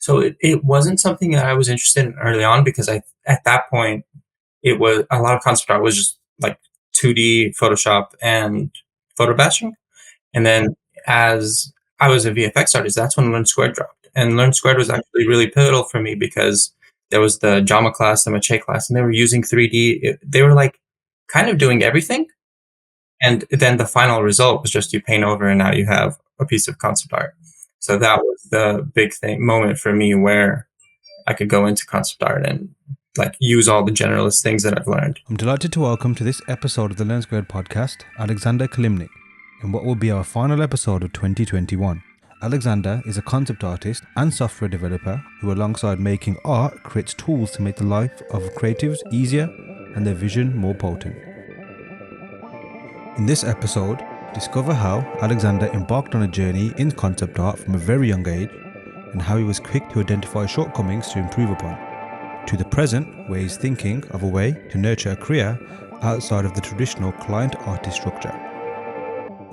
So it wasn't something that I was interested in early on because at that point, it was a lot of concept art was just like 2D Photoshop and photo batching. And then as I was a VFX artist, that's when Learnsquared dropped. And Learnsquared was actually really pivotal for me because there was the Jama class, the Mache class, and they were using 3D. They were like kind of doing everything. And then the final result was just you paint over and now you have a piece of concept art. So that was the big moment for me where I could go into concept art and like use all the generalist things that I've learned. I'm delighted to welcome to this episode of the Learnsquared podcast, Aleksandr Kilimnik, in what will be our final episode of 2021. Aleksandr is a concept artist and software developer who, alongside making art, creates tools to make the life of creatives easier and their vision more potent. In this episode, discover how Aleksandr embarked on a journey in concept art from a very young age and how he was quick to identify shortcomings to improve upon, to the present where he's thinking of a way to nurture a career outside of the traditional client-artist structure.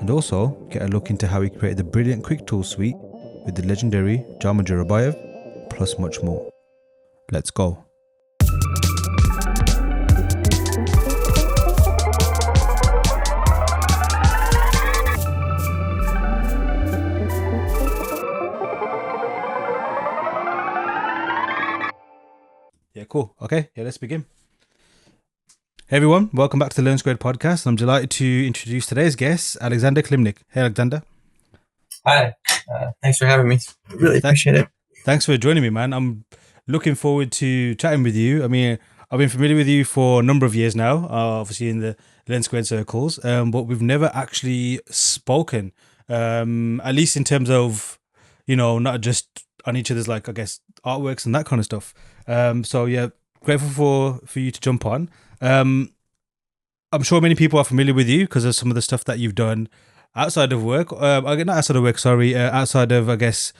And also get a look into how he created the brilliant Quick Tool suite with the legendary Jama Jurabaev, plus much more. Let's go. Yeah, cool. Okay, let's begin. Hey everyone, welcome back to the Learnsquared podcast. I'm delighted to introduce today's guest, Aleksandr Kilimnik. Hey Aleksandr. Hi, thanks for having me. Really appreciate it. Thanks for joining me, man. I'm looking forward to chatting with you. I mean, I've been familiar with you for a number of years now, obviously in the Learnsquared circles, but we've never actually spoken, at least in terms of, not just on each other's, like, I guess, artworks and that kind of stuff. So yeah, grateful for you to jump on. I'm sure many people are familiar with you because of some of the stuff that you've done outside of work. Not outside of work, sorry. Outside of, I guess,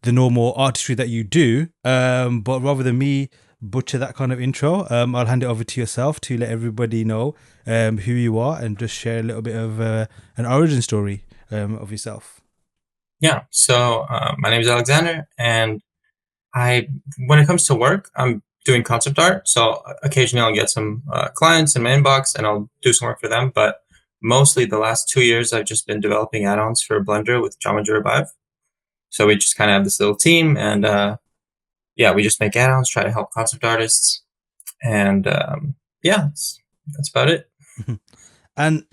the normal artistry that you do. But rather than me butcher that kind of intro, I'll hand it over to yourself to let everybody know who you are and just share a little bit of an origin story of yourself. Yeah. So my name is Aleksandr, and when it comes to work, I'm doing concept art. So occasionally I'll get some clients in my inbox and I'll do some work for them. But mostly the last 2 years, I've just been developing add-ons for Blender with Jama Jurabaev. So we just kind of have this little team and we just make add-ons, try to help concept artists. And that's about it. And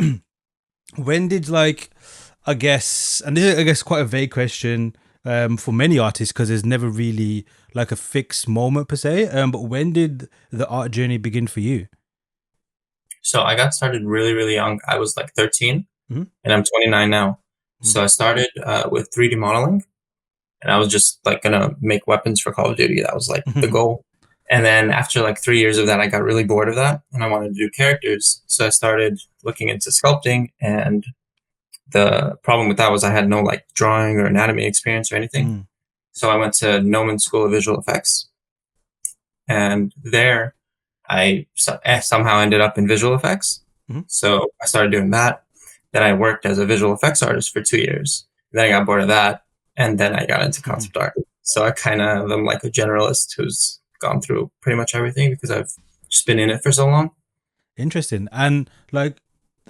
when did I guess this is quite a vague question for many artists because there's never really like a fixed moment per se. But when did the art journey begin for you? So I got started really, really young. I was like 13 and I'm 29 now. Mm-hmm. So I started with 3D modeling and I was just like going to make weapons for Call of Duty. That was like the goal. And then after like 3 years of that, I got really bored of that and I wanted to do characters. So I started looking into sculpting, and the problem with that was I had no like drawing or anatomy experience or anything. So I went to Noman School of Visual Effects, and there I somehow ended up in visual effects. So I started doing that. Then I worked as a visual effects artist for 2 years. Then I got bored of that, and then I got into concept art. So I kind of am like a generalist who's gone through pretty much everything because I've just been in it for so long. Interesting. And like,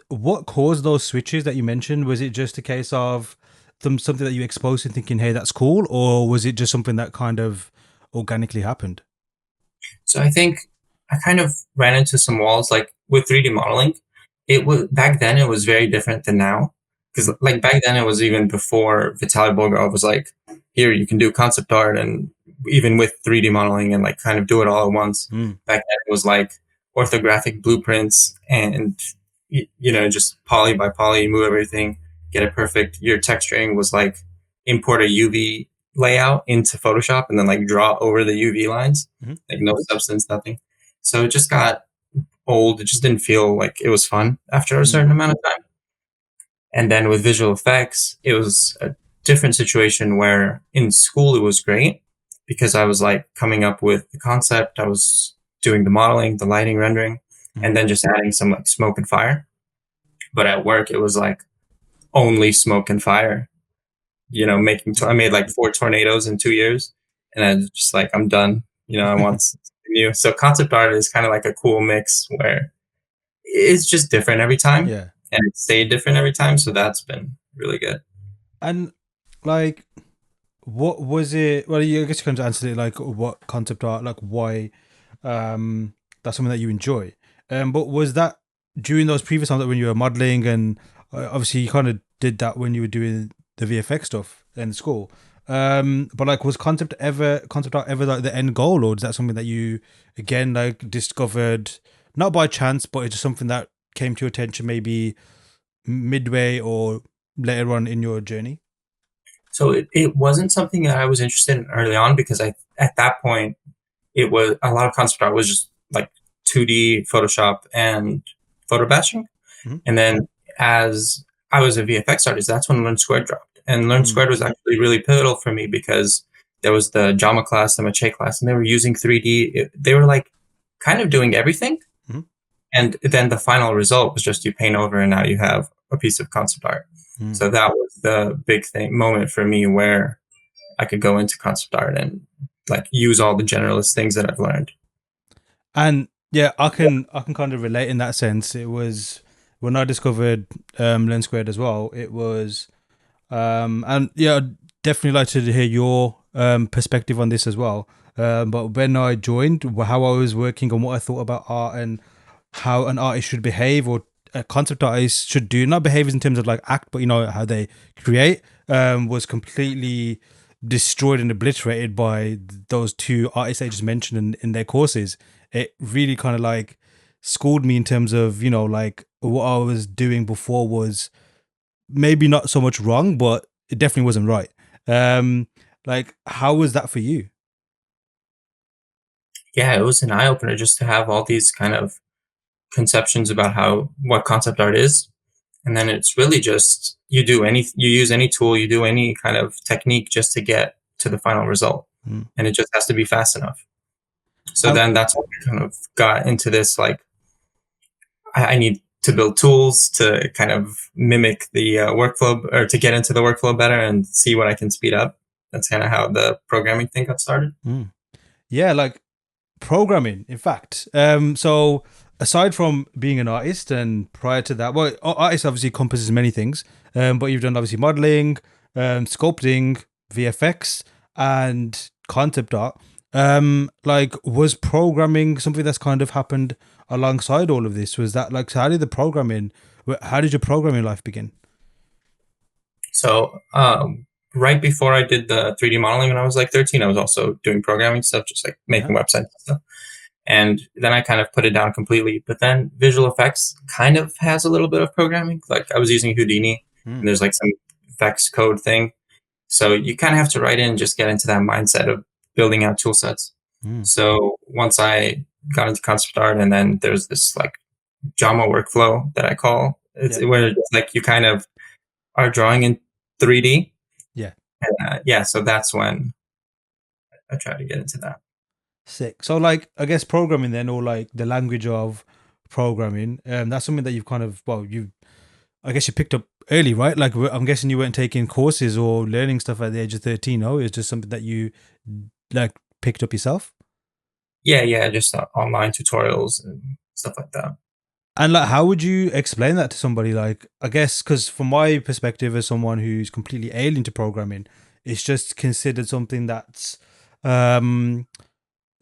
what caused those switches that you mentioned? Was it just a case of something that you exposed and thinking, hey, that's cool? Or was it just something that kind of organically happened? So I think I kind of ran into some walls, like with 3D modeling. Back then it was very different than now. Because like back then it was even before Vitaly Bulgarov was like, here, you can do concept art and even with 3D modeling and like kind of do it all at once. Back then it was like orthographic blueprints and just poly by poly, move everything, get it perfect. Your texturing was like import a UV layout into Photoshop and then like draw over the UV lines, like no substance, nothing. So it just got old. It just didn't feel like it was fun after a certain amount of time. And then with visual effects, it was a different situation where in school it was great because I was like coming up with the concept. I was doing the modeling, the lighting, rendering, and then just adding some like smoke and fire. But at work, it was like only smoke and fire. I made like 4 tornadoes in 2 years. and I just like I'm done. I want something new. So concept art is kind of like a cool mix where it's just different every time, Yeah. and it stayed different every time. So that's been really good. And like, what was it? Well, I guess you kind of answered it. Like, what concept art? Like, why? That's something that you enjoy. But was that during those previous times, like when you were modeling, and obviously you kind of did that when you were doing the VFX stuff in school. But like, was concept art ever like the end goal, or is that something that you again like discovered not by chance, but it's just something that came to your attention maybe midway or later on in your journey? So it wasn't something that I was interested in early on because I at that point it was a lot of concept art was just like 2D Photoshop and photo batching. Mhm. And then as I was a VFX artist, that's when Learnsquared dropped. And Mm. Learnsquared was actually really pivotal for me because there was the Jama class, the Mache class, and they were using 3D. They were like kind of doing everything. Mhm. And then the final result was just you paint over and now you have a piece of concept art. Mm. So that was the big thing moment for me where I could go into concept art and like use all the generalist things that I've learned. And yeah, I can kind of relate in that sense. It was when I discovered Learn Squared as well. It was and yeah, I'd definitely like to hear your perspective on this as well. But when I joined, how I was working and what I thought about art and how an artist should behave or a concept artist should do, not behaviors in terms of like act, but how they create, was completely destroyed and obliterated by those two artists I just mentioned in their courses. It really kind of like schooled me in terms of like what I was doing before was maybe not so much wrong, but it definitely wasn't right. Um, like, how was that for you? Yeah, it was an eye opener just to have all these kind of conceptions about how what concept art is. And then it's really just you use any tool, you do any kind of technique just to get to the final result. Mm. And it just has to be fast enough. So Um, then that's when I kind of got into this like I need to build tools to kind of mimic the workflow or to get into the workflow better and see what I can speed up. That's kind of how the programming thing got started. mm. Yeah, like programming, in fact. So aside from being an artist and prior to that, well, artist obviously encompasses many things, but you've done obviously modeling, sculpting, VFX, and concept art. Like, was programming something that's kind of happened alongside all of this? Was that like, so how did your programming life begin? So right before I did the 3D modeling when I was like 13, I was also doing programming stuff, just like Yeah. making websites and stuff. And then I kind of put it down completely. But then visual effects kind of has a little bit of programming. Like I was using Houdini and Mm. there's like some effects code thing. So you kind of have to write in and just get into that mindset of building out tool sets. Mm. So once I got into concept art and then there's this like Jama workflow that I call it's Yeah. where it's like you kind of are drawing in 3D. Yeah. And yeah, so that's when I tried to get into that. Sick. So, like, I guess programming then, or like the language of programming, that's something that you've kind of, well, I guess you picked up early, right? Like, I'm guessing you weren't taking courses or learning stuff at the age of 13. No, it's just something that you like picked up yourself. Yeah, just online tutorials and stuff like that. And like, how would you explain that to somebody? Like, I guess because from my perspective, as someone who's completely alien to programming, it's just considered something that's um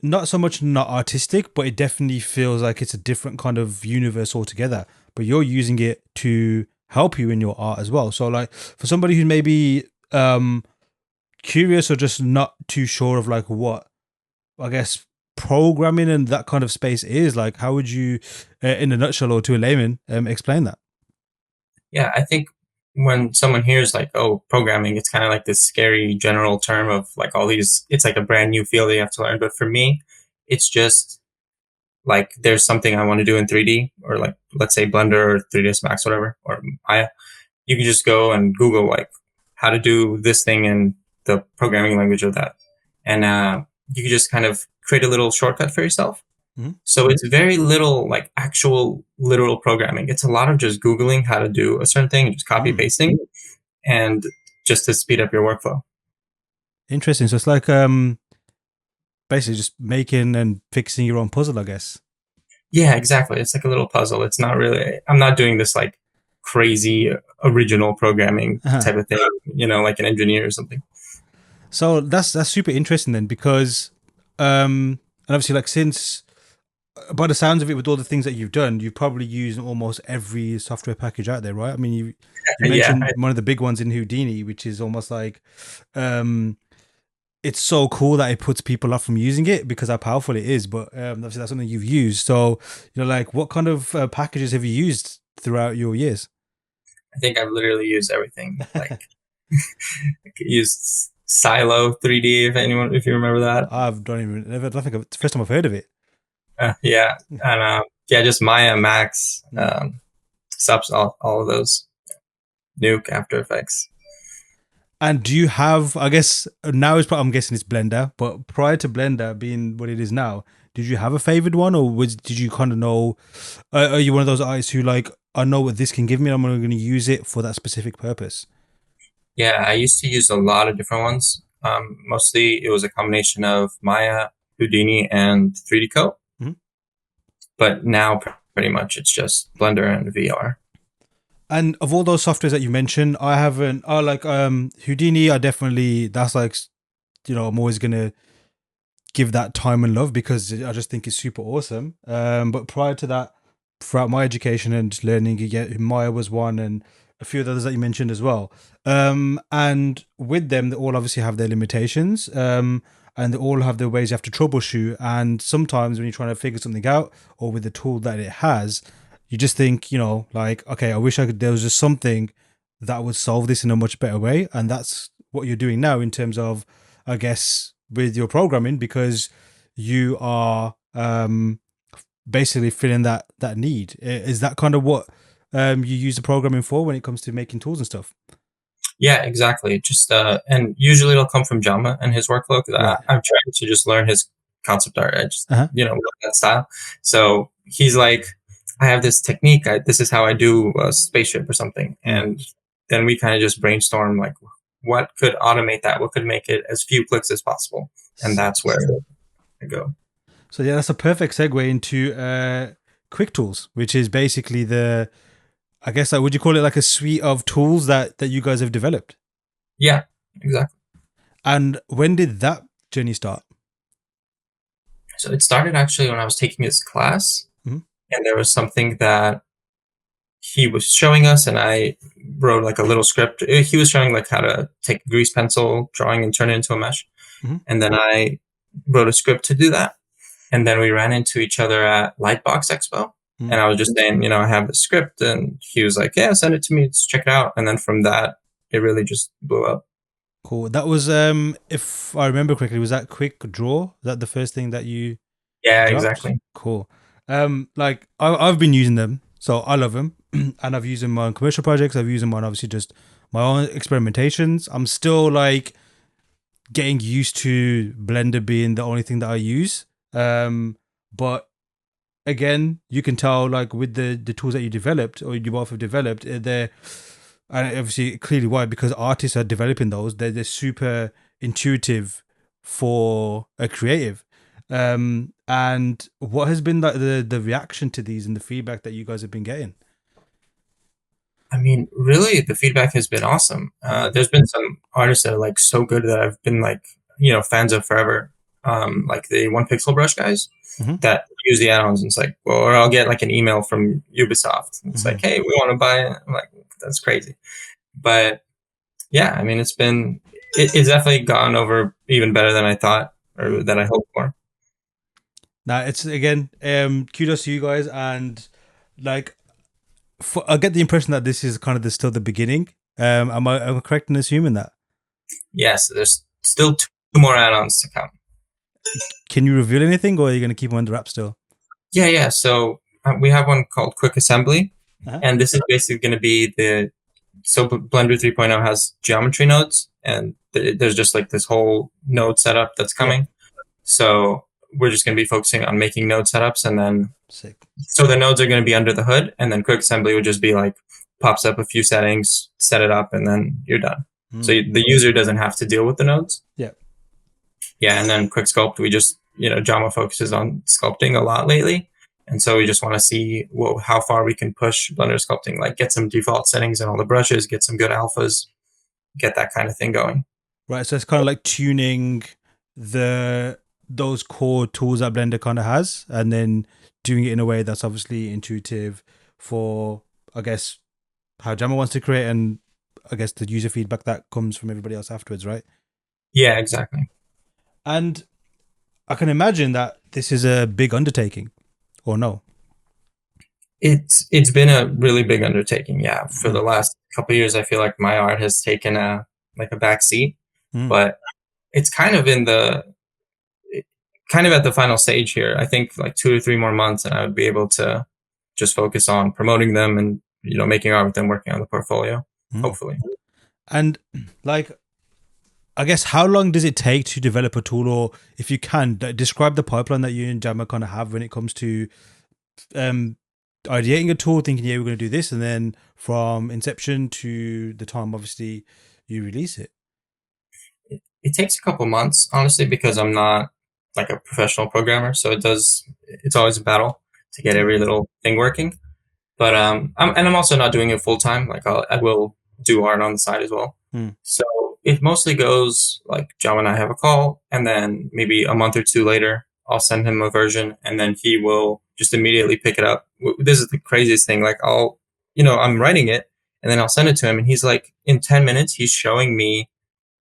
not so much not artistic, but it definitely feels like it's a different kind of universe altogether. But you're using it to help you in your art as well. So like for somebody who's maybe curious or just not too sure of like what I guess programming and that kind of space is, like how would you in a nutshell or to a layman explain that? Yeah, I think when someone hears like, oh, programming, it's kind of like this scary general term of like all these, it's like a brand new field that you have to learn. But for me, it's just like there's something I want to do in 3D or like, let's say Blender or 3ds Max, whatever, or Maya. You can just go and Google like how to do this thing in the programming language of that. And you can just kind of create a little shortcut for yourself. Mhm. So it's very little like actual literal programming. It's a lot of just Googling how to do a certain thing and just copy Mm. pasting and just to speed up your workflow. Interesting. So it's like basically just making and fixing your own puzzle, I guess. Yeah, exactly. It's like a little puzzle. It's not really, I'm not doing this like crazy original programming Uh-huh. type of thing, like an engineer or something. So that's super interesting then, because and obviously, like, since by the sounds of it, with all the things that you've done, you've probably used almost every software package out there, right? I mean, you Yeah. mentioned one of the big ones in Houdini, which is almost like um it's so cool that it puts people off from using it because how powerful it is. But obviously, that's something you've used. So, like, what kind of packages have you used throughout your years? I think I've literally used everything. Like, I used Silo 3D, if you remember that. I've don't even, I don't think it's the first time I've heard of it. Yeah. And yeah, just Maya, Max, Mm. subs, all of those. Nuke, After Effects. And do you have, I guess now is, I'm guessing it's Blender, but prior to Blender being what it is now, did you have a favorite one, or did you kind of know, are you one of those artists who like, I know what this can give me, I'm going to use it for that specific purpose? Yeah, I used to use a lot of different ones. Mostly it was a combination of Maya, Houdini, and 3D Coat. Mhm. But now pretty much it's just Blender and VR. And of all those softwares that you mentioned, I haven't, I like Houdini, I definitely, that's like, I'm always going to give that time and love because I just think it's super awesome. But prior to that, throughout my education and just learning, Maya was one, and a few of the others that you mentioned as well. And with them, they all obviously have their limitations. And they all have their ways you have to troubleshoot. And sometimes when you're trying to figure something out, or with the tool that it has, you just think, like, okay, I wish there was just something that would solve this in a much better way. And that's what you're doing now in terms of, I guess, with your programming, because you are basically filling that need. Is that kind of what you use the programming for when it comes to making tools and stuff? Yeah, exactly. Just and usually it'll come from Jama and his workflow, because Right. I'm trying to just learn his concept art. I just Uh-huh. love that style. So he's like, I have this technique. This is how I do a spaceship or something, Mm. and then we kind of just brainstorm like, what could automate that? What could make it as few clicks as possible? And that's where I go. So yeah, that's a perfect segue into Quick Tools, which is basically I guess, like, would you call it like a suite of tools that you guys have developed? Yeah, exactly. And when did that journey start? So it started actually when I was taking his class, Mhm. and there was something that he was showing us, and I wrote like a little script. He was showing like how to take a grease pencil drawing and turn it into a mesh. Mhm. And then I wrote a script to do that. And then we ran into each other at Lightbox Expo. Mhm. And I was just saying, I have the script. And he was like, yeah, send it to me. Let's check it out. And then from that, it really just blew up. Cool. That was, if I remember correctly, was that Quick Draw? Is that the first thing that you Yeah, dropped? exactly. Cool. Like, I've been using them, so I love them, and I've used them on commercial projects. I've used them on obviously just my own experimentations. I'm still like getting used to Blender being the only thing that I use. But again, you can tell, like, with the tools that you developed, or you both have developed, they're, and obviously clearly why, because artists are developing those. They're super intuitive for a creative. And what has been like the reaction to these and the feedback that you guys have been getting? I mean, really, the feedback has been awesome. There's been some artists that are like so good that I've been like, fans of forever. Like the One Pixel Brush guys Mm-hmm. that use the add-ons. And it's like, well, or I'll get like an email from Ubisoft. And it's Mm-hmm. like, hey, we want to buy it. I'm like, that's crazy. But yeah, I mean, it's definitely gone over even better than I thought, or that I hoped for. Now it's, again, kudos to you guys, and like, I get the impression that this is kind of still the beginning. Am I correct in assuming that? Yes, there's still two more add-ons to come. Can you reveal anything, or are you going to keep them under wraps still? Yeah. So we have one called Quick Assembly, Uh-huh. and this is basically going to be so Blender 3.0 has geometry nodes, and there's just like this whole node setup that's Yeah. coming. So we're just going to be focusing on making node setups, and then Sick. so the nodes are going to be under the hood, and then Quick Assembly would just be like pops up a few settings, set it up, and then you're done. So the user doesn't have to deal with the nodes. Yeah. Yeah, and then Quick Sculpt, we just Jama focuses on sculpting a lot lately. And so we just want to see how far we can push Blender sculpting, like get some default settings in all the brushes, get some good alphas, get that kind of thing going. Right. So it's kind of like tuning those core tools that Blender kind of has, and then doing it in a way that's obviously intuitive for, I guess, how Jama wants to create, and I guess the user feedback that comes from everybody else afterwards, right? Yeah, exactly. And I can imagine that this is a big undertaking, or no? It's been a really big undertaking. Yeah, for the last couple of years, I feel like my art has taken a back seat, but it's kind of at the final stage here. I think like 2 or 3 more months, and I would be able to just focus on promoting them and making art with them, working on the portfolio, hopefully. And like, I guess, how long does it take to develop a tool, or if you can describe the pipeline that you and Jama kind of have when it comes to ideating a tool, thinking, yeah, we're going to do this, and then from inception to the time, obviously, you release it? It takes a couple months, honestly, because I'm not like a professional programmer, so it's always a battle to get every little thing working. But I'm also not doing it full time. Like I will do art on the side as well. So it mostly goes like John and I have a call, and then maybe a month or two later, I'll send him a version, and then he will just immediately pick it up. This is the craziest thing. Like I'm writing it, and then I'll send it to him, and he's like, in 10 minutes, he's showing me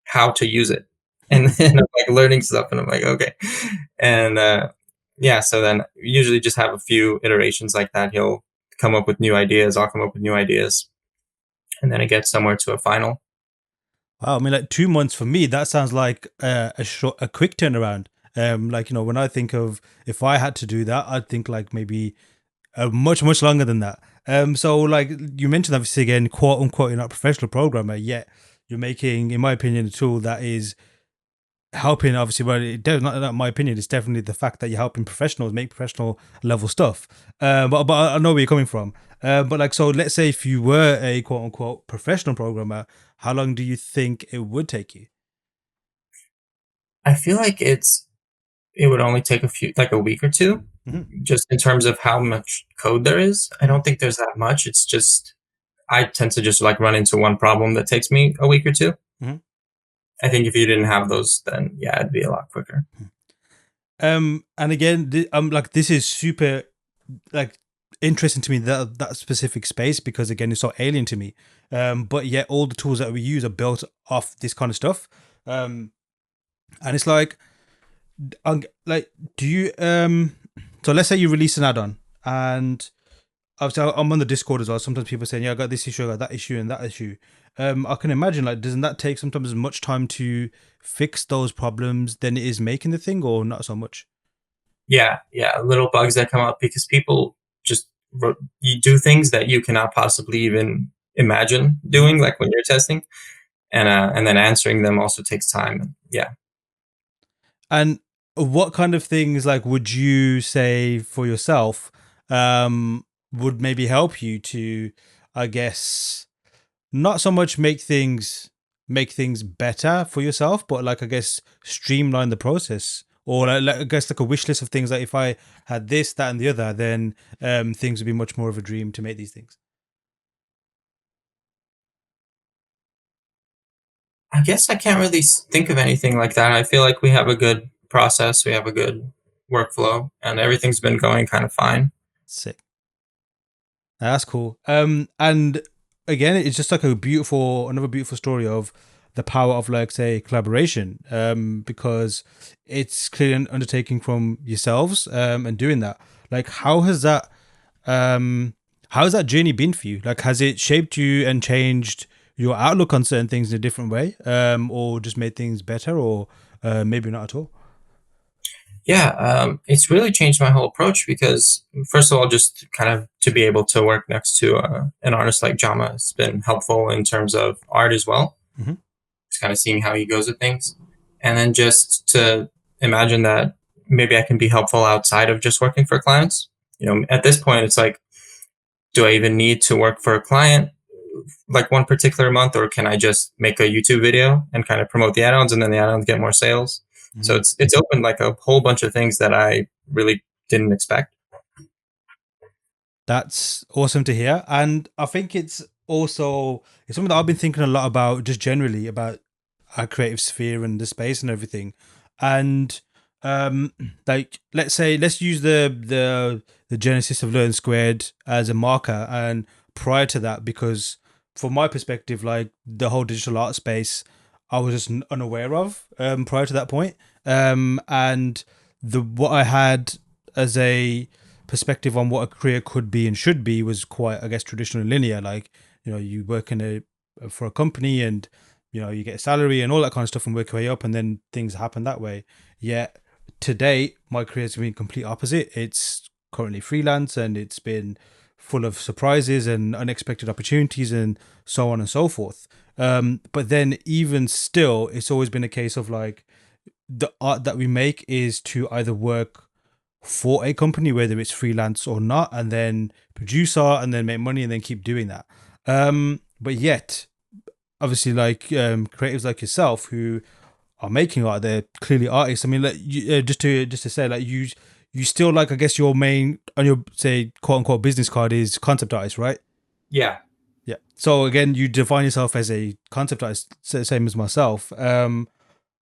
how to use it. And then I'm like learning stuff, and I'm like, okay. And yeah, so then we usually just have a few iterations like that. He'll come up with new ideas, I'll come up with new ideas, and then it gets somewhere to a final. Wow, I mean, like 2 months for me, that sounds like a quick turnaround. Like, when I think of, if I had to do that, I'd think like maybe much longer than that. So like you mentioned, obviously, again, quote unquote, you're not a professional programmer, yet you're making, in my opinion, a tool that is helping, obviously. Well, it does not my opinion, it's definitely the fact that you're helping professionals make professional level stuff. But I know where you're coming from. But like, so let's say if you were a quote unquote professional programmer, how long do you think it would take you? I feel like it would only take a week or two, just in terms of how much code there is. I don't think there's that much. It's just, I tend to just like run into one problem that takes me a week or two. I think if you didn't have those, then yeah, it'd be a lot quicker. And again, like, this is super like interesting to me, that specific space, because again, it's so alien to me. But yet all the tools that we use are built off this kind of stuff. And it's like do you so let's say you release an add-on, and obviously I'm on the Discord as well. Sometimes people are saying, yeah, I got this issue, I got that issue, and that issue. I can imagine, like, doesn't that take sometimes as much time to fix those problems than it is making the thing, or not so much? Yeah, little bugs that come up because people just you do things that you cannot possibly even imagine doing, like when you're testing, and then answering them also takes time. Yeah. And what kind of things, like, would you say for yourself would maybe help you to, I guess, not so much make things better for yourself, but like, I guess, streamline the process, or like I guess like a wish list of things, like if I had this, that, and the other, then things would be much more of a dream to make these things. I guess I can't really think of anything like that. I feel like we have a good process, we have a good workflow, and everything's been going kind of fine. Sick. That's cool. And again, it's just like another beautiful story of the power of, like, say, collaboration. Because it's clearly an undertaking from yourselves, and doing that. Like, how has that journey been for you? Like, has it shaped you and changed your outlook on certain things in a different way, or just made things better, or maybe not at all? Yeah, it's really changed my whole approach because, first of all, just kind of to be able to work next to an artist like Jama has been helpful in terms of art as well. Just kind of seeing how he goes at things. And then just to imagine that maybe I can be helpful outside of just working for clients. At this point, it's like, do I even need to work for a client like one particular month, or can I just make a YouTube video and kind of promote the add-ons, and then the add-ons get more sales? So Mhm. it's opened like a whole bunch of things that I really didn't expect. That's awesome to hear. And I think it's something that I've been thinking a lot about just generally about our creative sphere and the space and everything. And um like let's use the genesis of Learn Squared as a marker and prior to that, because from my perspective, like the whole digital art space I was just unaware of prior to that point. And the what I had as a perspective on what a career could be and should be was quite, I guess, traditional and linear. Like, you work in for a company and you get a salary and all that kind of stuff and work your way up, and then things happen that way. Yet today, my career has been complete opposite. It's currently freelance, and it's been full of surprises and unexpected opportunities and so on and so forth. But then even still, it's always been a case of like the art that we make is to either work for a company, whether it's freelance or not, and then produce art and then make money and then keep doing that. But yet, obviously, like creatives like yourself who are making art, they're clearly artists. I mean, like just to say, like you still like, I guess your main on your say quote unquote business card is concept artist, right? Yeah. Yeah. So again, you define yourself as a concept artist, same as myself.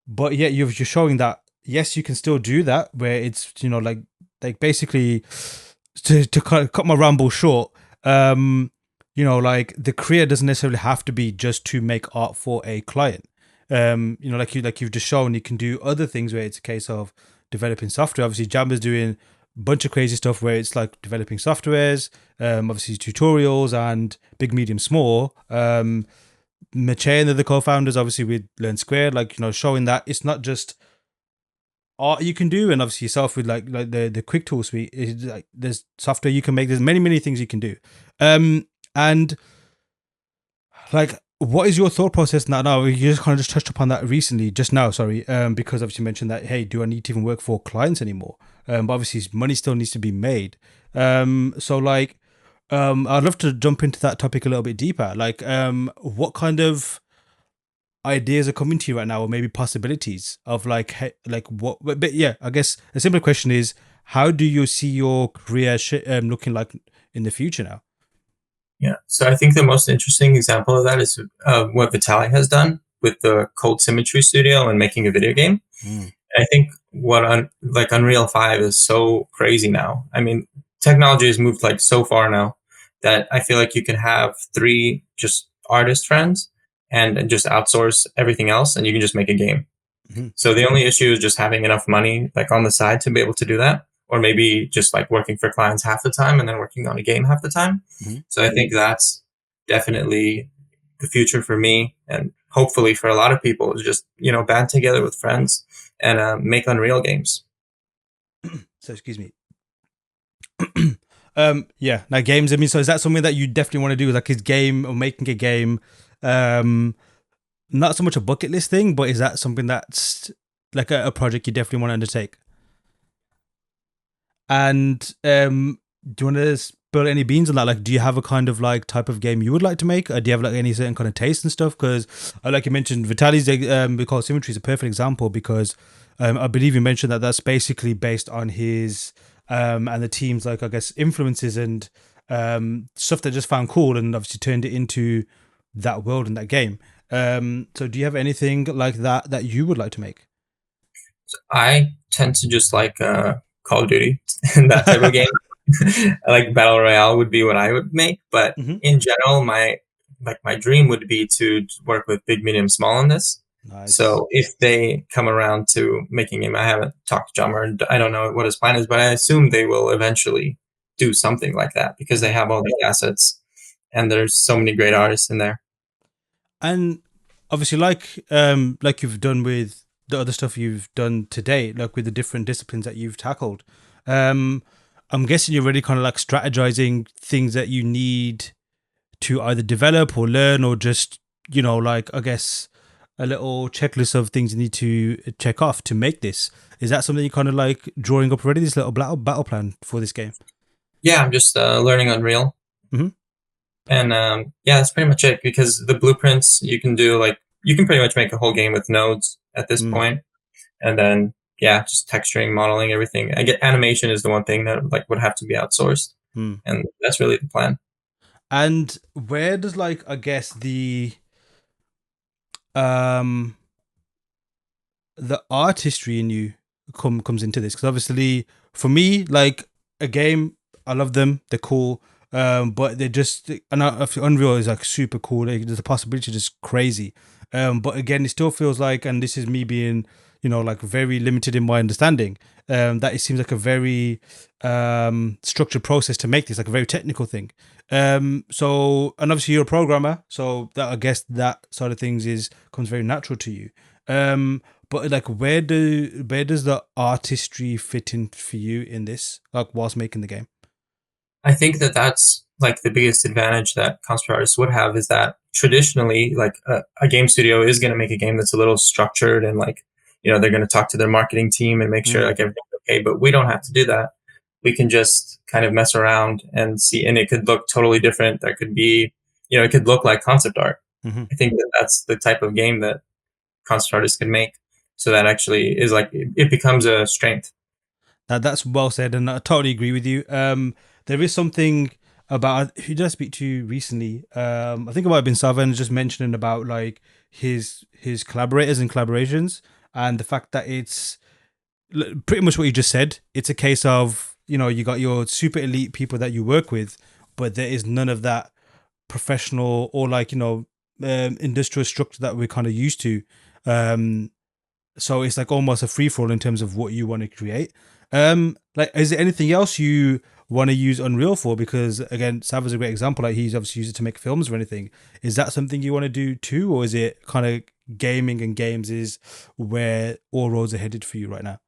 But yet you're showing that yes, you can still do that. Where it's like basically to cut my ramble short. Like the career doesn't necessarily have to be just to make art for a client. Like you've just shown, you can do other things where it's a case of developing software. Obviously, Jama's doing a bunch of crazy stuff where it's like developing softwares, obviously tutorials and big, medium, small. Mache and the co-founders, obviously with Learnsquared, like showing that it's not just art you can do, and obviously yourself with like the quick tool suite. Is like there's software you can make. There's many things you can do. And like, what is your thought process now? Now you just kind of just touched upon that recently, just now. Sorry, because obviously you mentioned that. Hey, do I need to even work for clients anymore? But obviously money still needs to be made. So like, I'd love to jump into that topic a little bit deeper. Like, what kind of ideas are coming to you right now, or maybe possibilities of like, like what? But yeah, I guess a simple question is, how do you see your career looking like in the future now? Yeah. So I think the most interesting example of that is what Vitaly has done with the Cold Symmetry Studio and making a video game. Mm. I think like Unreal 5 is so crazy now. I mean, technology has moved like so far now that I feel like you can have three just artist friends and just outsource everything else and you can just make a game. Mhm. So the only issue is just having enough money like on the side to be able to do that, or maybe just like working for clients half the time and then working on a game half the time. Mhm. So I think that's definitely the future for me, and hopefully for a lot of people, is just band together with friends and make Unreal games. So excuse me. Yeah, now games. I mean, so is that something that you definitely want to do? Like, is game or making a game, um, not so much a bucket list thing, but is that something that's like a project you definitely want to undertake? And do you want to spill any beans on that? Like, do you have a kind of like type of game you would like to make? Or do you have like any certain kind of taste and stuff? Because, like you mentioned, Vitaly's because Symmetry is a perfect example because I believe you mentioned that that's basically based on his and the team's like, I guess, influences and stuff that just found cool and obviously turned it into that world and that game. So do you have anything like that that you would like to make? I tend to just like Call of Duty and that type of game. Like Battle Royale would be what I would make, but Hmm. in general, my dream would be to work with big, medium, small on this. Nice. So if they come around to making him, I haven't talked to Jama, and I don't know what his plan is, but I assume they will eventually do something like that because they Mhm. have all the assets and there's so many great artists in there. And obviously, like you've done with the other stuff you've done today, like with the different disciplines that you've tackled, um, I'm guessing you're really kind of like strategizing things that you need to either develop or learn, or just like, I guess, a little checklist of things you need to check off to make this. Is that something you kind of like drawing up already? This little battle plan for this game. Yeah, I'm just learning Unreal. Hmm. And yeah, that's pretty much it because the blueprints you can do, like, you can pretty much make a whole game with nodes at this Mm. point. and then yeah, just texturing, modeling, everything. I get animation is the one thing that like would have to be outsourced, Hmm. and that's really the plan. And where does like I guess um the artistry in you comes into this? Because obviously for me, like a game, I love them, they're cool, but they're just, and Unreal is like super cool, like, the possibility is just crazy, but again it still feels like, and this is me being, like very limited in my understanding, that it seems like a very structured process to make this, like a very technical thing. So, and obviously you're a programmer, so that, I guess that side of things is comes very natural to you. But like, where does the artistry fit in for you in this, like whilst making the game? I think that that's like the biggest advantage that concept artists would have is that traditionally, like a game studio is going to make a game that's a little structured and like, they're going to talk to their marketing team and make sure Mm, like everything's okay. But we don't have to do that. We can just kind of mess around and see, and it could look totally different. That could be, it could look like concept art. mm-hmm. I think that that's the type of game that concept artists can make. So that actually is like, it becomes a strength. That's well said, and I totally agree with you. There is something about, who did I speak to recently? I think it might have been Savan, just mentioning about like his collaborators and collaborations, and the fact that it's pretty much what you just said. It's a case of, you got your super elite people that you work with, but there is none of that professional or like, industrial structure that we're kind of used to. Um, so it's like almost a free for all in terms of what you want to create. Like, is there anything else you want to use Unreal for? Because again, Sav is a great example. Like, he's obviously used it to make films or anything. Is that something you want to do too, or is it kind of gaming and games is where all roads are headed for you right now?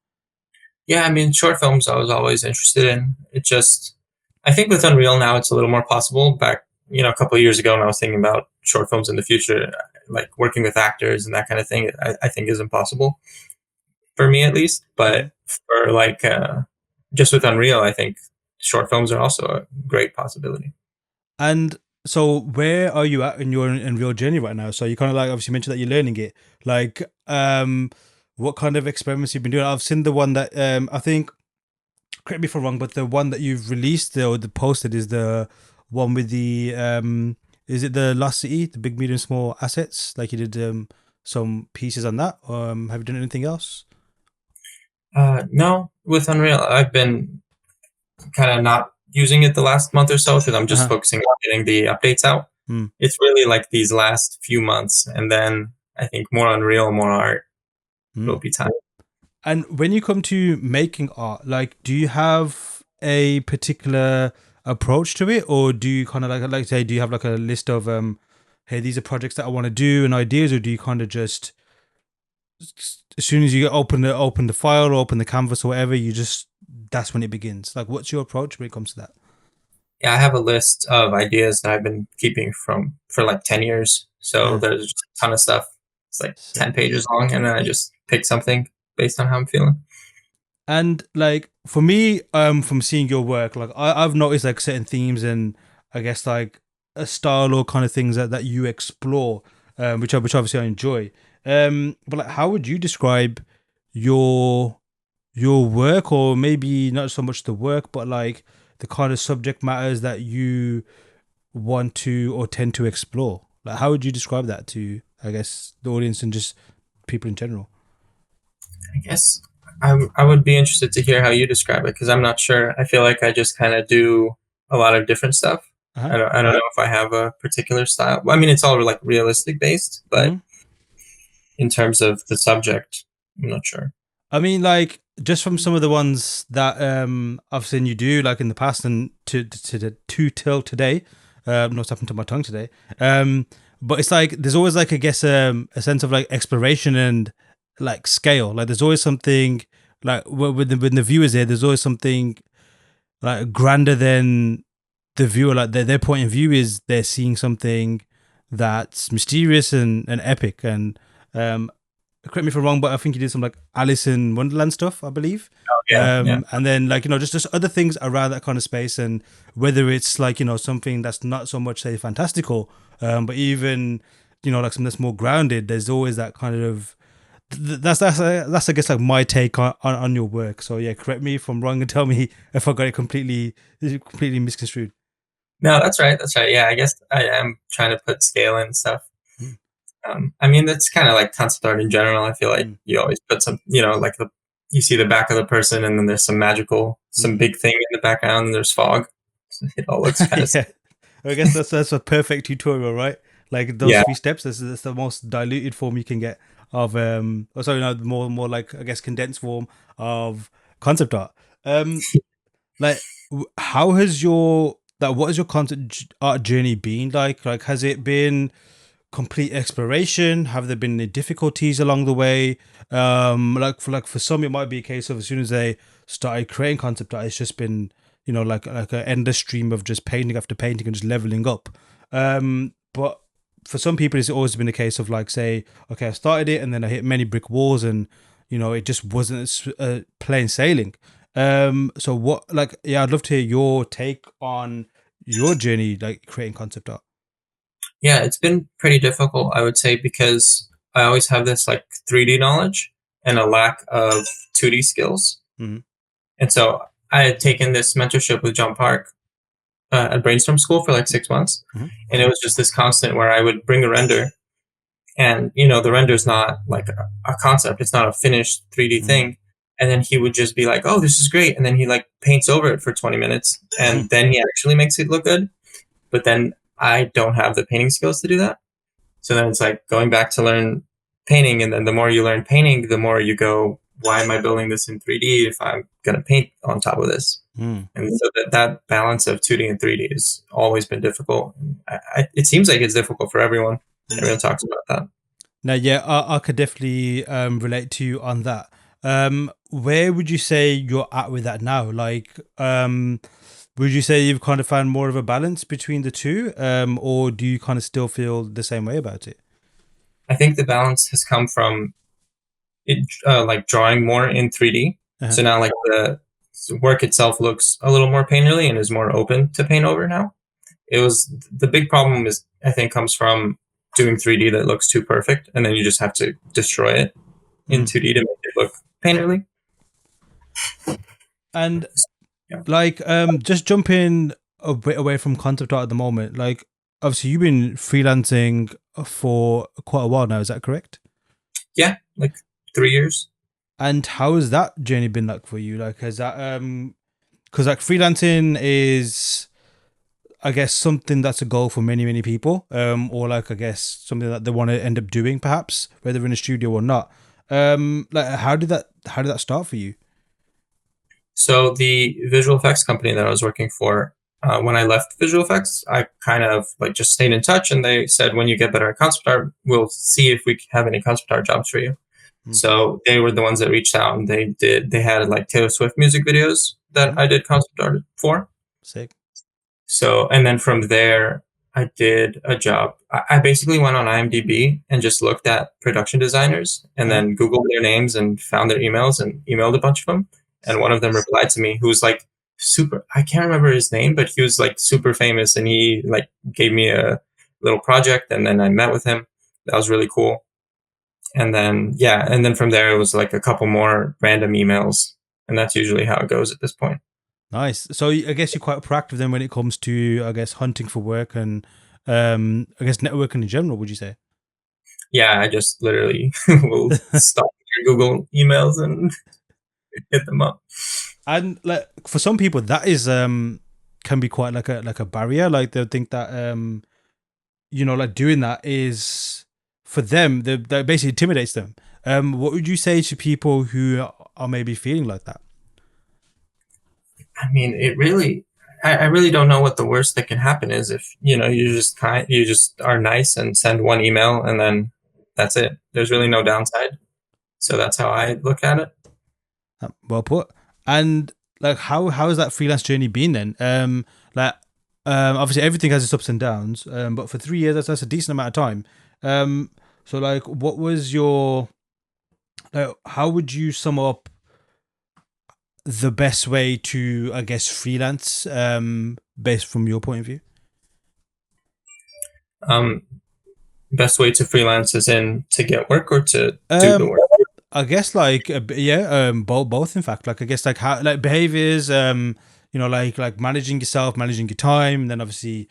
Yeah, I mean, short films I was always interested in. It just, I think with Unreal now it's a little more possible. Back, a couple of years ago when I was thinking about short films in the future, like working with actors and that kind of thing, I think is impossible for me at least. Mm-hmm. But for like, just with Unreal, I think short films are also a great possibility. And so, where are you at in your Unreal journey right now? So you kind of like obviously mentioned that you're learning it. Like, what kind of experiments you've been doing? I've seen the one that I think, correct me if I'm wrong, but the one that you've released or the posted is the one with the is it the Lost City, the big, medium, small assets? Like, you did some pieces on that. Have you done anything else? No, with Unreal, I've been kind of not using it the last month or so because I'm Uh just huh. focusing on getting the updates out. Mm. It's really like these last few months, and then I think more Unreal, more art will Mm. be time. And when you come to making art, like, do you have a particular approach to it, or do you kind of like say, do you have like a list of hey, these are projects that I want to do and ideas, or do you kind of just, as soon as you open the file or open the canvas or whatever, you just, that's when it begins? Like, what's your approach when it comes to that? Yeah, I have a list of ideas that I've been keeping from for like 10 years. So Uh, there's just a ton of stuff. It's like so, 10 pages long, and then I just pick something based on how I'm feeling. and like for me, from seeing your work, like I've noticed like certain themes and I guess like a style or kind of things that you explore, which obviously I enjoy. But like, how would you describe your your work, or maybe not so much the work, but like the kind of subject matters that you want to or tend to explore? Like, how would you describe that to, I guess, the audience and just people in general? I guess I would be interested to hear how you describe it because I'm not sure. I feel like I just kind of do a lot of different stuff. Uh-huh. I don't know if I have a particular style. Well, I mean, it's all like realistic based, but Mm-hmm. in terms of the subject, I'm not sure. I mean, like, just from some of the ones that I've seen you do, like in the past, and to till today, what's happened to my tongue today. But it's like there's always like, I guess, a sense of like exploration and like scale. Like, there's always something like when the viewers here, there's always something like grander than the viewer. Like, their point of view is they're seeing something that's mysterious and epic. And um, correct me if I'm wrong, but I think you did some like Alice in Wonderland stuff, I believe. Yeah, yeah. And then like, just other things around that kind of space, and whether it's like, something that's not so much say fantastical, but even, like something that's more grounded, there's always that kind of that's I guess like my take on your work. So yeah, correct me if I'm wrong and tell me if I got it completely misconstrued. No, that's right. That's right. Yeah, I guess I am trying to put scale in stuff. Mm, I mean, that's kind of like concept art in general. I feel like mm, you always put some, like you see the back of the person, and then there's some mm. big thing in the background, and there's fog. So it all looks kind of, Yeah, I guess that's a perfect tutorial, right? Like those yeah. 3 steps. That's the most diluted form you can get of or sorry, no, more like I guess condensed form of concept art. Um, like how has your like what has your art journey been like? Like has it been complete exploration? Have there been any difficulties along the way? For some, it might be a case of as soon as they started creating concept art, it's just been like an endless stream of just painting after painting and just leveling up. But for some people, it's always been a case of like say, okay, I started it and then I hit many brick walls and it just wasn't plain sailing. So what like yeah, I'd love to hear your take on your journey like creating concept art. Yeah, it's been pretty difficult, I would say, because I always have this like 3D knowledge and a lack of 2D skills. Mm-hmm. And so I had taken this mentorship with John Park at Brainstorm School for like 6 months. Mm-hmm. And it was just this constant where I would bring a render, and, the render is not like a concept, it's not a finished 3D Mm-hmm. thing. And then he would just be like, oh, this is great. And then he like paints over it for 20 minutes, and then he actually makes it look good. But then I don't have the painting skills to do that. So then it's like going back to learn painting. And then the more you learn painting, the more you go, why am I building this in 3D if I'm going to paint on top of this? Mm. And so that balance of 2D and 3D has always been difficult. It seems like it's difficult for everyone. Everyone talks about that. Now, yeah, I could definitely relate to you on that. Where would you say you're at with that now? Like, would you say you've kind of found more of a balance between the two, or do you kind of still feel the same way about it? I think the balance has come from it, like drawing more in 3D. Uh-huh. So now like the work itself looks a little more painterly and is more open to paint over now. It was the big problem is I think comes from doing 3D that looks too perfect, and then you just have to destroy it in Mm. 2D to make it look painterly. And Yeah. like, just jumping a bit away from concept art at the moment. Like, obviously, you've been freelancing for quite a while now. Is that correct? Yeah, like 3 years. And how has that journey been like for you? Like, has that because like freelancing is I guess something that's a goal for many people, or like I guess something that they want to end up doing, perhaps whether in a studio or not. Like how did that start for you? So the visual effects company that I was working for, when I left visual effects, I kind of like just stayed in touch, and they said, when you get better at concept art, we'll see if we have any concept art jobs for you. Mm. So they were the ones that reached out, and they had like Taylor Swift music videos that Mm. I did concept art for. Sick. So, and then from there, I did a job. I basically went on IMDb and just looked at production designers, and Uh-huh. then Googled their names and found their emails and emailed a bunch of them. And one of them replied to me, who was like super, I can't remember his name, but he was like super famous, and he like gave me a little project, and then I met with him. That was really cool. And then, yeah, and then from there, it was like a couple more random emails. And that's usually how it goes at this point. Nice. So I guess you're quite proactive then when it comes to I guess hunting for work and I guess networking in general. Would you say? Yeah, I just literally will stop your Google emails and hit them up. And like for some people, that is can be quite like a barrier. Like they'll think that like doing that is for them that basically intimidates them. What would you say to people who are maybe feeling like that? I mean, I really don't know what the worst that can happen is if, you just are nice and send one email, and then that's it. There's really no downside. So that's how I look at it. Well put. And like, how has that freelance journey been then? Like, obviously everything has its ups and downs. But for 3 years, that's a decent amount of time. So like, what was your like? How would you sum up the best way to, I guess, freelance? Based from your point of view. Um, Best way to freelance is in to get work or to do the Um, work. I guess like yeah, both in fact. Like I guess like how like behaviors, you know, like managing yourself, managing your time, and then obviously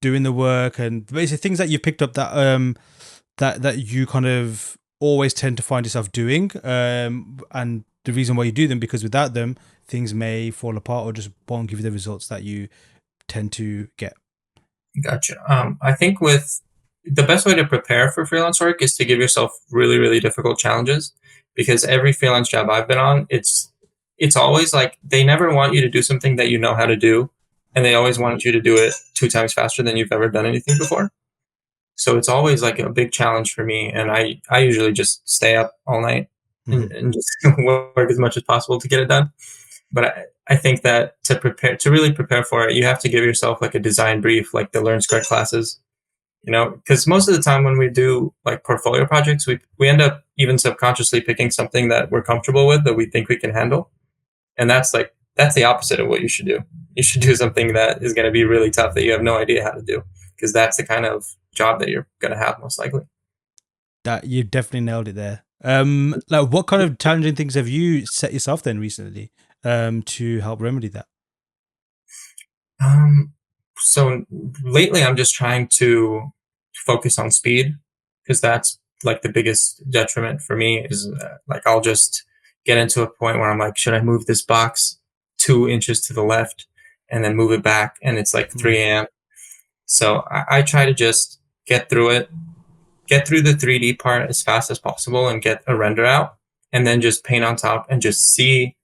doing the work and basically things that you picked up that that you kind of always tend to find yourself doing, and the reason why you do them because without them things may fall apart or just won't give you the results that you tend to get. Gotcha. I think with the best way to prepare for freelance work is to give yourself really, really difficult challenges because every freelance job I've been on, it's always like they never want you to do something that you know how to do, and they always want you to do it 2 times faster than you've ever done anything before. So it's always like a big challenge for me, and I usually just stay up all night Mhm. and just work as much as possible to get it done. But I think that to really prepare for it, you have to give yourself like a design brief, like the Learnsquared classes, because most of the time when we do like portfolio projects, we end up even subconsciously picking something that we're comfortable with that we think we can handle, and that's the opposite of what you should do. You should do something that is going to be really tough that you have no idea how to do, because that's the kind of job that you're going to have most likely. That you definitely nailed it there. Like what kind of challenging things have you set yourself then recently, to help remedy that? Um, so lately, I'm just trying to focus on speed because that's like the biggest detriment for me is like I'll just get into a point where I'm like, should I move this box 2 inches to the left and then move it back? And it's like Mm, 3 a.m. So I try to just get through it, get through the 3D part as fast as possible and get a render out and then just paint on top and just see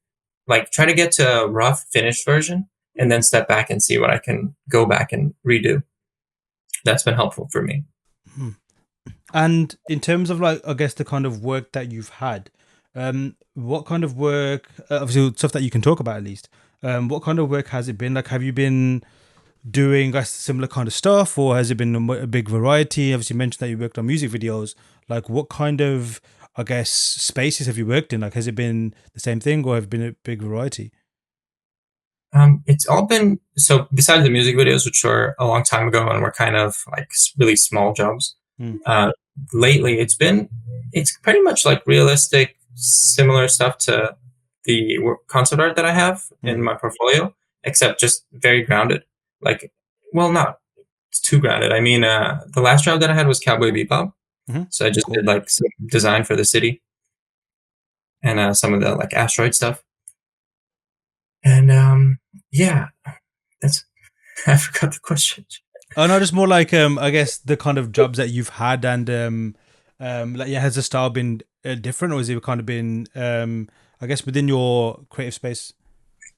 like try to get to a rough finished version and then step back and see what I can go back and redo. That's been helpful for me. mm. And in terms of like, I guess the kind of work that you've had, what kind of work, obviously stuff that you can talk about at least, what kind of work has it been? Like, have you been doing a similar kind of stuff or has it been a big variety? Obviously you mentioned that you worked on music videos. Like what kind of, I guess, spaces have you worked in? Like, has it been the same thing or have it been a big variety? It's all been so. Besides the music videos, which were a long time ago and were kind of like really small jobs, Mm, uh, lately it's pretty much like realistic, similar stuff to the concept art that I have in mm, my portfolio, except just very grounded. Like, well, not too grounded. I mean, the last job that I had was Cowboy Bebop, mhm. so I just did Cool. like some design for the city and some of the like asteroid stuff. And yeah, that's I forgot the question. Oh no, just more like I guess the kind of jobs that you've had and like yeah, has the style been different or has it kind of been I guess within your creative space?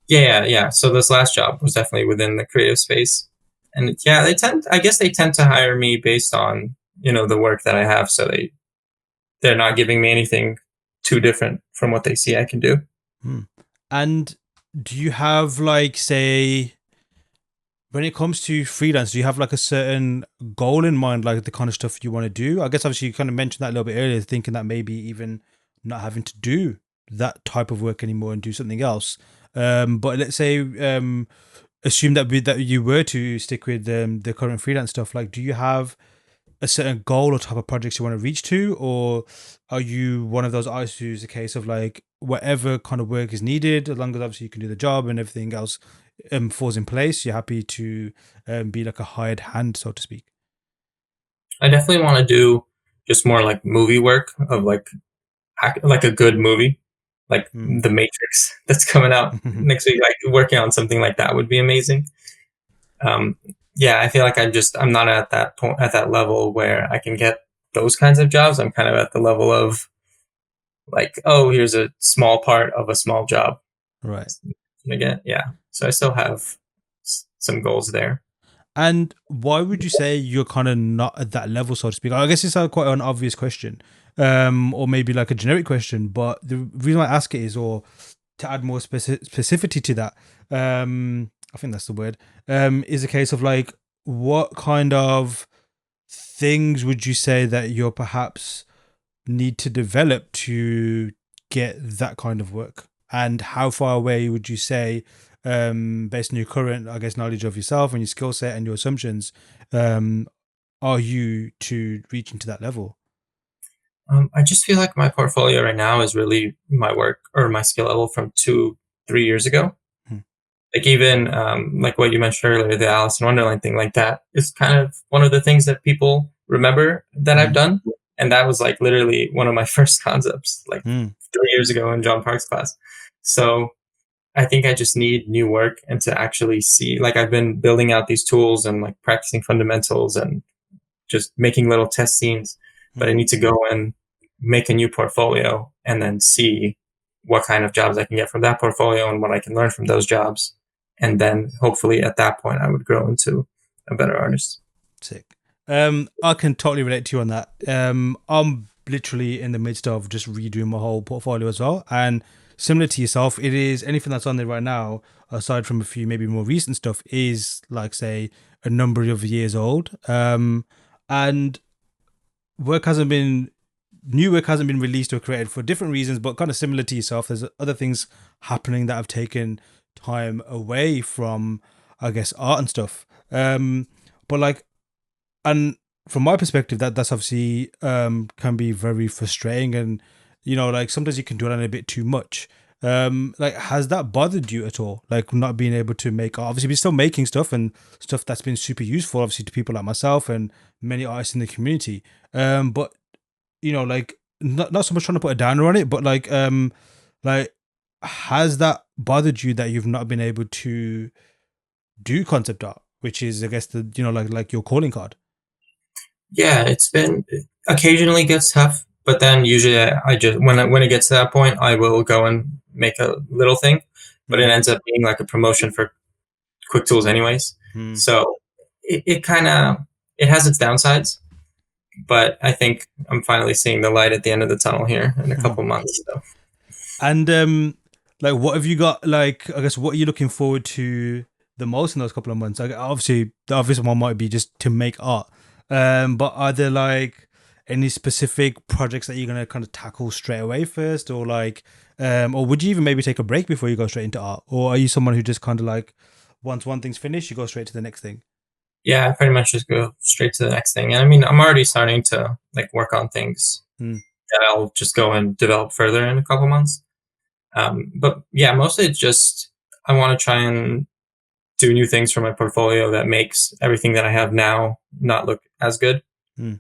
Yeah. So this last job was definitely within the creative space, and yeah, I guess they tend to hire me based on the work that I have, so they're not giving me anything too different from what they see I can do. Hmm. And do you have like say when it comes to freelance, do you have like a certain goal in mind, like the kind of stuff you want to do? I guess obviously you kind of mentioned that a little bit earlier, thinking that maybe even not having to do that type of work anymore and do something else. But let's say assume that that you were to stick with the current freelance stuff. Like, do you have a certain goal or type of projects you want to reach to, or are you one of those artists who's a case of like whatever kind of work is needed, as long as obviously you can do the job and everything else falls in place, you're happy to be like a hired hand, so to speak? I definitely want to do just more like movie work of like a good movie, like Mm. The Matrix that's coming out next week. Like working on something like that would be amazing. Um, yeah, I feel like I'm not at that point at that level where I can get those kinds of jobs. I'm kind of at the level of like, oh, here's a small part of a small job. Right. Again, yeah. So I still have some goals there. And why would you say you're kind of not at that level, so to speak? I guess it's quite an obvious question, or maybe like a generic question. But the reason I ask it is, or to add more specificity to that, I think that's the word. Is a case of like, what kind of things would you say that you're perhaps need to develop to get that kind of work? And how far away would you say, based on your current, I guess, knowledge of yourself and your skill set and your assumptions, um, are you to reach into that level? I just feel like my portfolio right now is really my work or my skill level from 2, 3 years ago. Hmm. Like even like what you mentioned earlier, the Alice in Wonderland thing, like that is kind of one of the things that people remember that I've Hmm. done, and that was like literally one of my first concepts, like Hmm. 3 years ago in John Park's class. So I think I just need new work and to actually see. Like I've been building out these tools and like practicing fundamentals and just making little test scenes, but I Hmm. need to go and make a new portfolio and then see what kind of jobs I can get from that portfolio and what I can learn from those jobs. And then hopefully at that point I would grow into a better artist. Sick. I can totally relate to you on that. I'm literally in the midst of just redoing my whole portfolio as well. And similar to yourself, it is anything that's on there right now, aside from a few maybe more recent stuff, is like say a number of years old. And work hasn't been new work hasn't been released or created for different reasons, but kind of similar to yourself. There's other things happening that have taken time away from, I guess, art and stuff. But like, and from my perspective, that's obviously can be very frustrating, and like sometimes you can do it on a bit too much. Like, has that bothered you at all? Like, not being able to make art? Obviously, we're still making stuff and stuff that's been super useful, obviously, to people like myself and many artists in the community. But like not so much trying to put a downer on it, but like has that bothered you that you've not been able to do concept art, which is, I guess, the like your calling card? Yeah, it's been occasionally gets tough, but then usually I just when it gets to that point, I will go and make a little thing, but it Mm, ends up being like a promotion for quick tools anyways. mm, So it kind of it has its downsides, but I think I'm finally seeing the light at the end of the tunnel here in a mhm. couple months. So And like, what have you got? Like, I guess, what are you looking forward to the most in those couple of months? Like, obviously, the obvious one might be just to make art. But are there like any specific projects that you're gonna kind of tackle straight away first, or like, or would you even maybe take a break before you go straight into art, or are you someone who just kind of like once one thing's finished, you go straight to the next thing? yeah, I pretty much just go straight to the next thing. And I mean, I'm already starting to like work on things Hmm. that I'll just go and develop further in a couple months. But yeah, mostly it's just I want to try and do new things for my portfolio that makes everything that I have now not look as good, Hmm.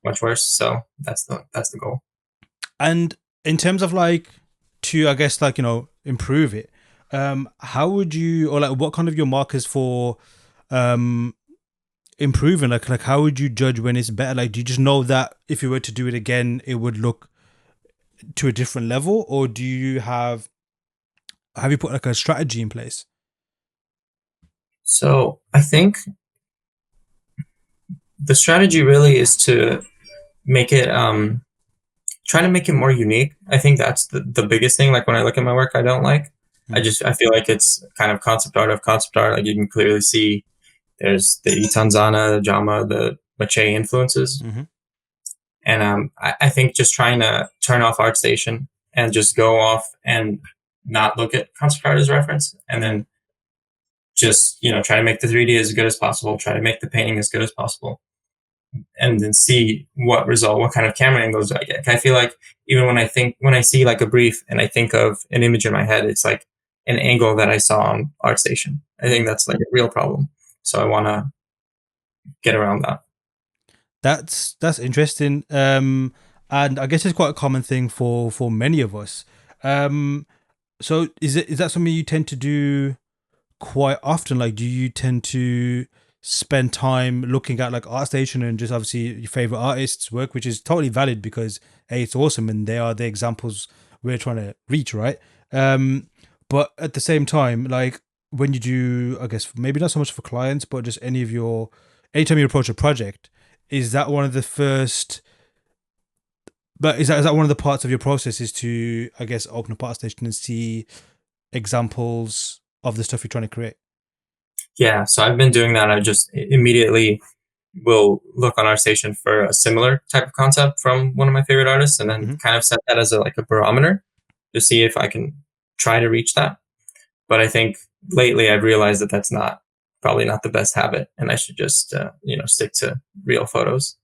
much worse. So that's the goal. And in terms of like to, I guess, like improve it, how would you, or like what kind of your markers for um improving, like how would you judge when it's better? Like, do you just know that if you were to do it again it would look to a different level, or do you have you put like a strategy in place? So I think the strategy really is to make it try to make it more unique. I think that's the biggest thing. Like when I look at my work I don't like. Mm, I feel like it's kind of concept art of concept art. Like you can clearly see there's the Itanzana, the Jama, the Mache influences. mm-hmm, And I think just trying to turn off ArtStation and just go off and not look at concept art as reference, and mm, then just try to make the 3D as good as possible, try to make the painting as good as possible, and then see what kind of camera angles do I get. I feel like even when I see like a brief and I think of an image in my head, it's like an angle that I saw on ArtStation. I think mm. that's like a real problem. So I want to get around that. That's interesting. And I guess it's quite a common thing for many of us. So is that something you tend to do quite often? Like, do you tend to spend time looking at like ArtStation and just obviously your favorite artists' work, which is totally valid because it's awesome and they are the examples we're trying to reach, right? Um, but at the same time, like when you do, I guess maybe not so much for clients, but just anytime you approach a project, is that one of the first? But is that one of the parts of your process is to, I guess, open a ArtStation and see examples of the stuff you're trying to create? Yeah, so I've been doing that. I just immediately will look on ArtStation for a similar type of concept from one of my favorite artists, and then Mm-hmm. kind of set that as like a barometer to see if I can try to reach that. But I think lately I've realized that that's not probably not the best habit, and I should just stick to real photos.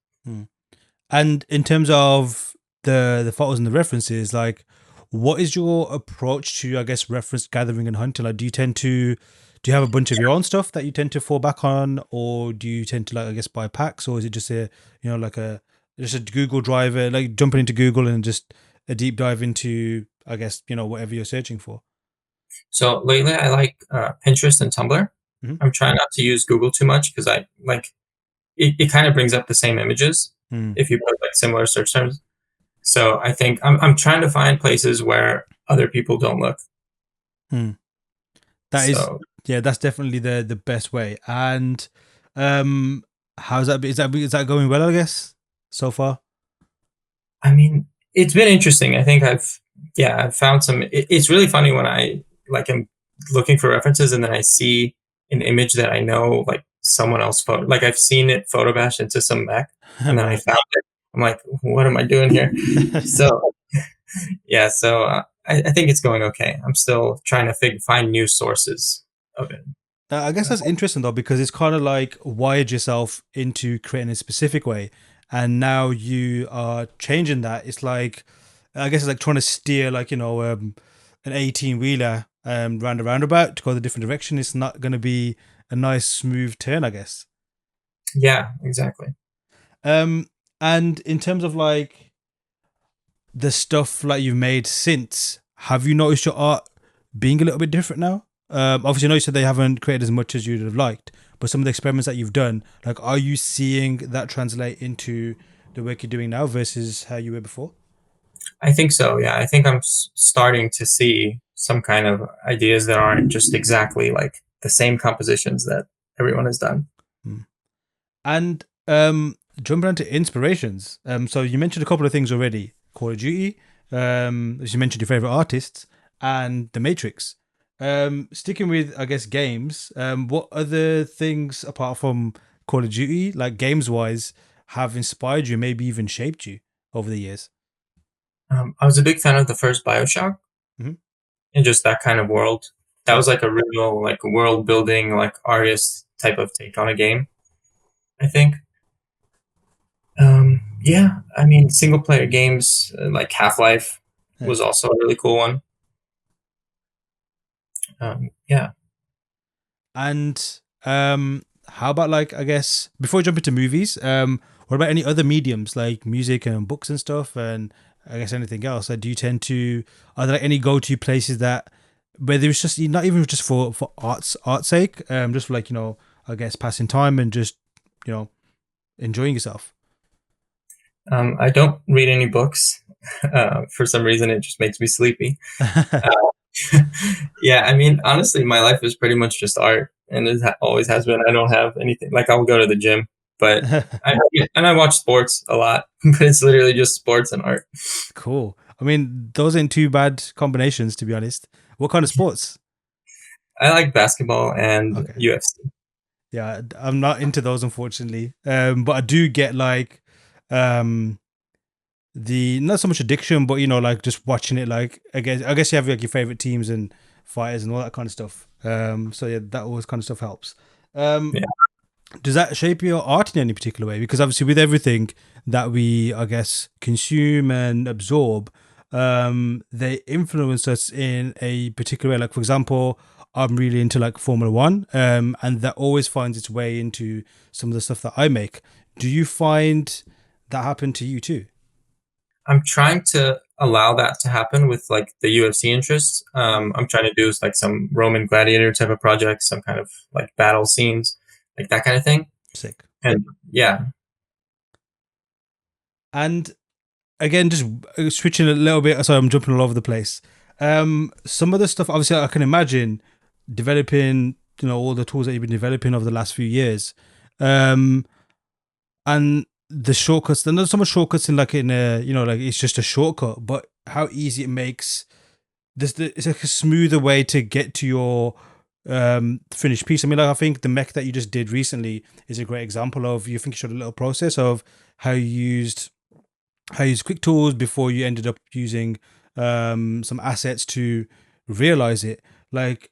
And in terms of the photos and the references, like what is your approach to, I guess, reference gathering and hunting? Like, do you have a bunch of your own stuff that you tend to fall back on, or do you tend to, like, I guess, buy packs, or is it just a, like just a Google driver, like jumping into Google and just a deep dive into, I guess, whatever you're searching for? So lately, I like Pinterest and Tumblr. Hmm. I'm trying not to use Google too much because I like it kind of brings up the same images Hmm. if you put like similar search terms. So I think I'm trying to find places where other people don't look. Hmm. That is, So yeah, that's definitely the best way. And how's that? Is that going well, I guess, so far? I mean, it's been interesting. I think I've found some. It's really funny when I like am looking for references and then I see an image that I know like someone else photo. Like I've seen it photobashed into some mech, and then I Right. found it. I'm like, what am I doing here? So yeah, so I think it's going okay. I'm still trying to find new sources of it. I guess that's interesting though, because it's kind of like wired yourself into creating a specific way, and now you are changing that. It's like, I guess it's like trying to steer, like, an 18-wheeler round a roundabout to go the different direction. It's not going to be a nice smooth turn, I guess. Yeah, exactly. Um, and in terms of like the stuff like you've made since, have you noticed your art being a little bit different now? Obviously, I know you said they haven't created as much as you'd have liked, but some of the experiments that you've done, like, are you seeing that translate into the work you're doing now versus how you were before? I think so. Yeah, I think I'm starting to see some kind of ideas that aren't just exactly like the same compositions that everyone has done. Hmm. And jumping onto inspirations. So you mentioned a couple of things already: Call of Duty. As you mentioned, your favorite artists and The Matrix. Sticking with, I guess, games. What other things apart from Call of Duty, like games wise, have inspired you, maybe even shaped you over the years? I was a big fan of the first Bioshock Hmm. and just that kind of world. That Yeah. was like a real like world building like artist type of take on a game. I think. Yeah, I mean single player games like Half Life Yeah. was also a really cool one. Yeah. And how about, like, I guess, before we jump into movies, what about any other mediums like music and books and stuff, and I guess anything else? Like, do you tend to, are there like any go to places that where there's just not even just for art's sake, just for, like, I guess passing time and just, you know enjoying yourself? I don't read any books. For some reason, it just makes me sleepy. Yeah, I mean, honestly, my life is pretty much just art, and it always has been. I don't have anything like I'll go to the gym, but I watch sports a lot, but it's literally just sports and art. Cool. I mean, those ain't too bad combinations, to be honest. What kind of sports? I like basketball and Okay. UFC. Yeah, I'm not into those, unfortunately. But I do get, like, um the not so much addiction, but, like, just watching it. Like, I guess you have, like, your favorite teams and fighters and all that kind of stuff. So yeah, that always kind of stuff helps. Um, Yeah. does that shape your art in any particular way? Because obviously, with everything that we, I guess, consume and absorb, they influence us in a particular way. Like, for example, I'm really into, like, Formula One, and that always finds its way into some of the stuff that I make. Do you find that happen to you too? I'm trying to allow that to happen with like the UFC interests. Mm. I'm trying to do like some Roman gladiator type of projects, some kind of like battle scenes, like that kind of thing. Sick. And yeah, And again, just switching a little bit. Sorry, I'm jumping all over the place. Some of the stuff, obviously, I can imagine developing, all the tools that you've been developing over the last few years, um, and the shortcuts. There's not so much shortcuts in, like, in a, like, it's just a shortcut, but how easy it makes this. It's like a smoother way to get to your finished piece. I mean, like, I think the mech that you just did recently is a great example of, you think you showed a little process of how you used quick tools before you ended up using some assets to realize it. Like,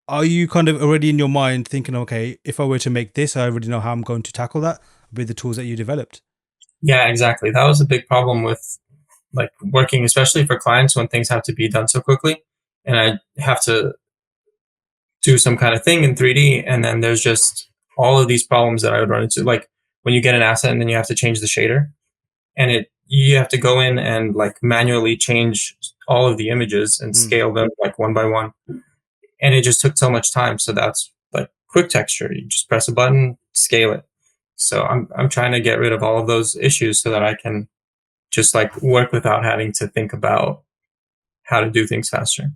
are you kind of already in your mind thinking, okay, if I were to make this, I already know how I'm going to tackle that with the tools that you developed? yeah, exactly. That was a big problem with like working, especially for clients when things have to be done so quickly, and I have to do some kind of thing in 3D, and then there's just all of these problems that I would run into. Like when you get an asset and then you have to change the shader, and you have to go in and like manually change all of the images and Mm. scale them like one by one, and it just took so much time. So that's like quick texture. You just press a button, scale it. So I'm trying to get rid of all of those issues so that I can just like work without having to think about how to do things faster.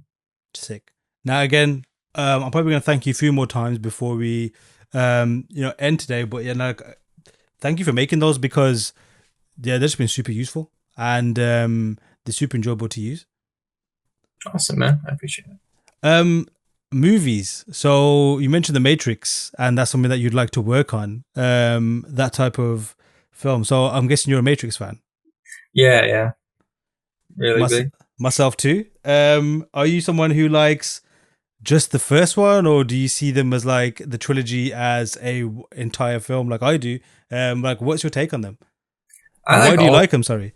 Sick. Now again, I'm probably gonna thank you a few more times before we end today. But yeah, like, thank you for making those, because yeah, they've just been super useful, and they're super enjoyable to use. Awesome, man. I appreciate it. Movies. So you mentioned The Matrix, and that's something that you'd like to work on. That type of film. So I'm guessing you're a Matrix fan. Yeah. Really Mys- big. Myself too. Are you someone who likes just the first one, or do you see them as like the trilogy as entire film, like I do? Like, what's your take on them, I and why like do you all like them? Sorry,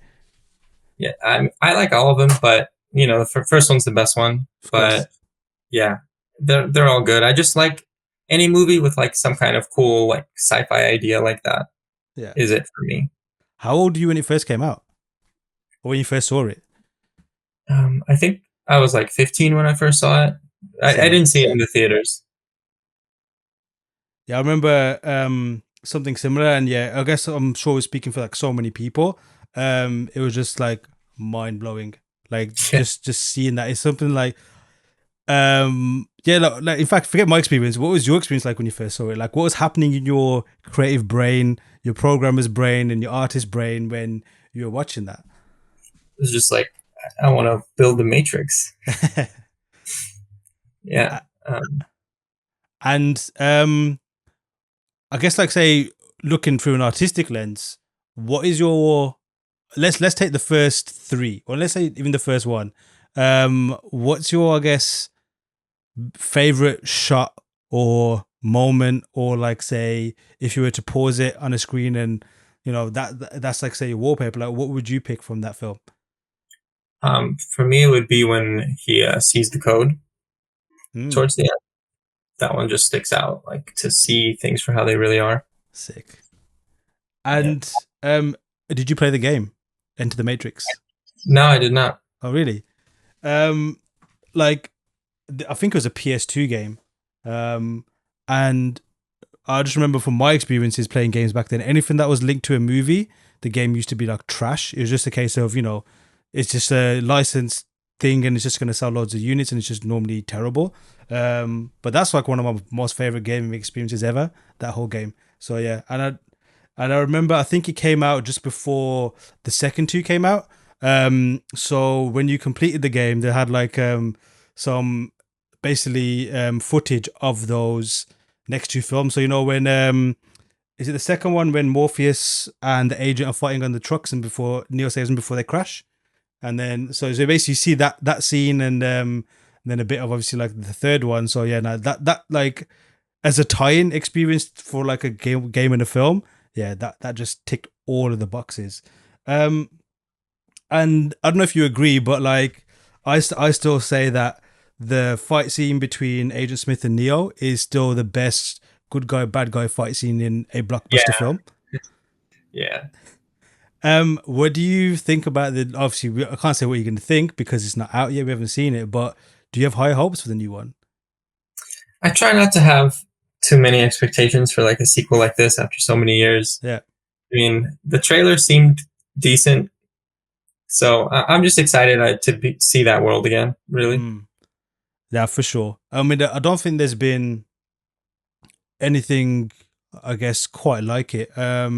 Yeah, I like all of them, but the first one's the best one. of course. But yeah, they're all good. I just like any movie with like some kind of cool like sci-fi idea like that Yeah. is it for me. How old were you when it first came out, or when you first saw it? I think I was like 15 when I first saw it. I Same. didn't see it in the theaters. Yeah, I remember something similar, and yeah, I guess I'm sure we're speaking for like so many people. It was just like mind blowing, like Yeah, just seeing that. It's something like yeah, like in fact, forget my experience. What was your experience like when you first saw it? Like, what was happening in your creative brain, your programmer's brain, and your artist's brain when you were watching that? it's just like I want to build the Matrix. Yeah. And I guess, like, say, looking through an artistic lens, what is your let's take the first three, or let's say even the first one. What's your, I guess, favorite shot or moment, or like, say, if you were to pause it on a screen and that's like, say, your wallpaper, like, what would you pick from that film? For me, it would be when he sees the code Mm, towards the end. That one just sticks out, like to see things for how they really are. sick. Yeah. And did you play the game Enter the Matrix? No, I did not. Oh, really? Um, like, I think it was a PS2 game. And I just remember from my experiences playing games back then, anything that was linked to a movie, the game used to be like trash. It was just a case of, it's just a licensed thing and it's just going to sell loads of units, and it's just normally terrible. But that's like one of my most favorite gaming experiences ever, that whole game. So yeah, and I remember, I think it came out just before the second two came out. So when you completed the game, they had like some basically footage of those next two films. So when is it the second one when Morpheus and the agent are fighting on the trucks, and before Neo saves them before they crash, and then so basically you see that scene, and then a bit of obviously like the third one. So yeah, now that like, as a tie-in experience for like a game and a film, yeah, that just ticked all of the boxes. Um, and I don't know if you agree, but like, I still say that the fight scene between Agent Smith and Neo is still the best good guy bad guy fight scene in a blockbuster Yeah, film. yeah. What do you think about the? Obviously, I can't say what you're going to think because it's not out yet. We haven't seen it, but do you have high hopes for the new one? I try not to have too many expectations for like a sequel like this after so many years. Yeah. I mean, the trailer seemed decent, so I'm just excited to see that world again. Really. Mm, yeah, for sure. I mean, I don't think there's been anything, I guess, quite like it. I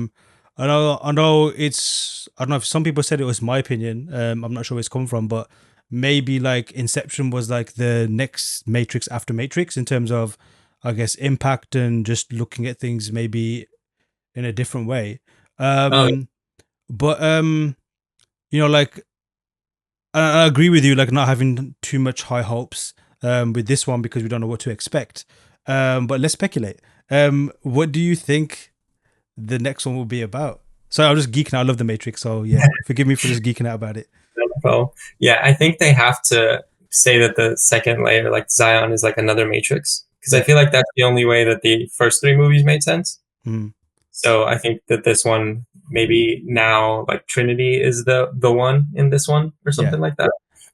know it's, I don't know if some people said it was my opinion. I'm not sure where it's come from, but maybe like Inception was like the next Matrix after Matrix in terms of, I guess, impact and just looking at things maybe in a different way. Oh, But like, I agree with you, like not having too much high hopes with this one because we don't know what to expect. But let's speculate. What do you think the next one will be about? So I'm just geeking out. I love the Matrix, so yeah, forgive me for just geeking out about it. Well, yeah, I think they have to say that the second layer, like Zion, is like another Matrix because I Yeah. feel like that's the only way that the first three movies made sense. Mm. So I think that this one maybe now like Trinity is the one in this one or Yeah. something like that.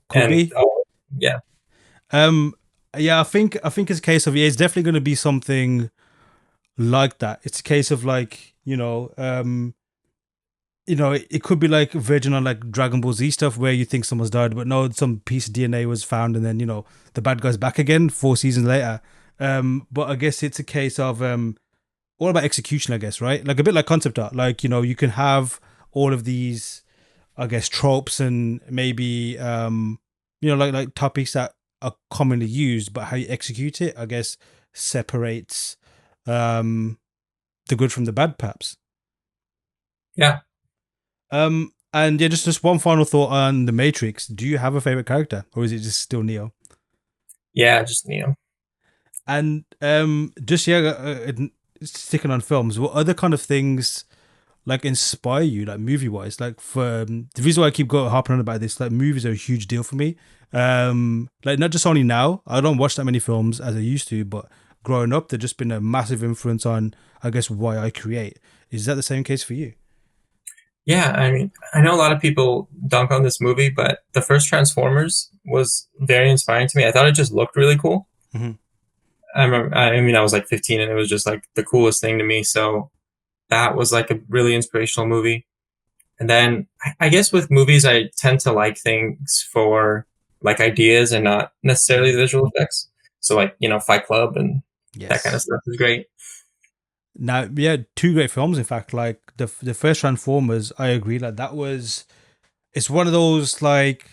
Could And be. yeah, Um, yeah, I think it's a case of, yeah, it's definitely going to be something like that. It's a case of like, it could be like Virgin on like Dragon Ball Z stuff where you think someone's died, but no, some piece of DNA was found, and then the bad guy's back again 4 seasons later. But I guess it's a case of all about execution, I guess, right? Like a bit like concept art. Like you can have all of these, I guess, tropes and maybe like topics that are commonly used, but how you execute it, I guess, separates um the good from the bad, perhaps. yeah, And yeah, just one final thought on the Matrix. Do you have a favorite character, or is it just still Neo? yeah, just And just yeah, sticking on films, what other kind of things like inspire you, like movie wise? Like for the reason why I keep going harping on about this, like movies are a huge deal for me. Like not just only now, I don't watch that many films as I used to, but growing up, they've just been a massive influence on, I guess, why I create. Is that the same case for you? yeah. I mean, I know a lot of people dunk on this movie, but the first Transformers was very inspiring to me. I thought it just looked really cool. Mm-hmm. I remember, I mean, I was like 15 and it was just like the coolest thing to me. So that was like a really inspirational movie. And then I guess with movies, I tend to like things for like ideas and not necessarily the visual effects. So like, Fight Club and that kind of Yes. stuff is great. Now, yeah, two great films. In fact, like the first Transformers, I agree. Like that was, it's one of those like,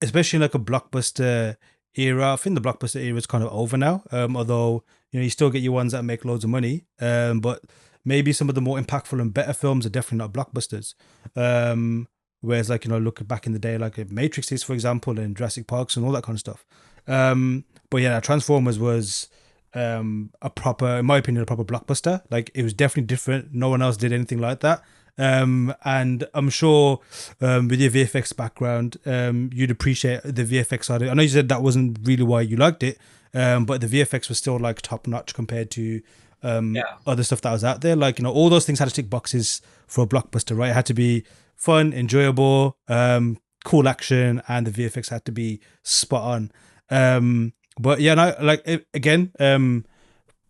especially in like a blockbuster era. I think the blockbuster era is kind of over now. Although you still get your ones that make loads of money. But maybe some of the more impactful and better films are definitely not blockbusters. Whereas like look back in the day, like Matrix is, for example, and Jurassic Parks and all that kind of stuff. But yeah, Transformers was a proper, in my opinion, a proper blockbuster. Like it was definitely different. No one else did anything like that. And I'm sure with your VFX background, you'd appreciate the VFX side of it. I know you said that wasn't really why you liked it, but the VFX was still like top notch compared to Yeah. other stuff that was out there. Like all those things had to tick boxes for a blockbuster, right? It had to be fun, enjoyable, cool action, and the VFX had to be spot on. But yeah, no, like again,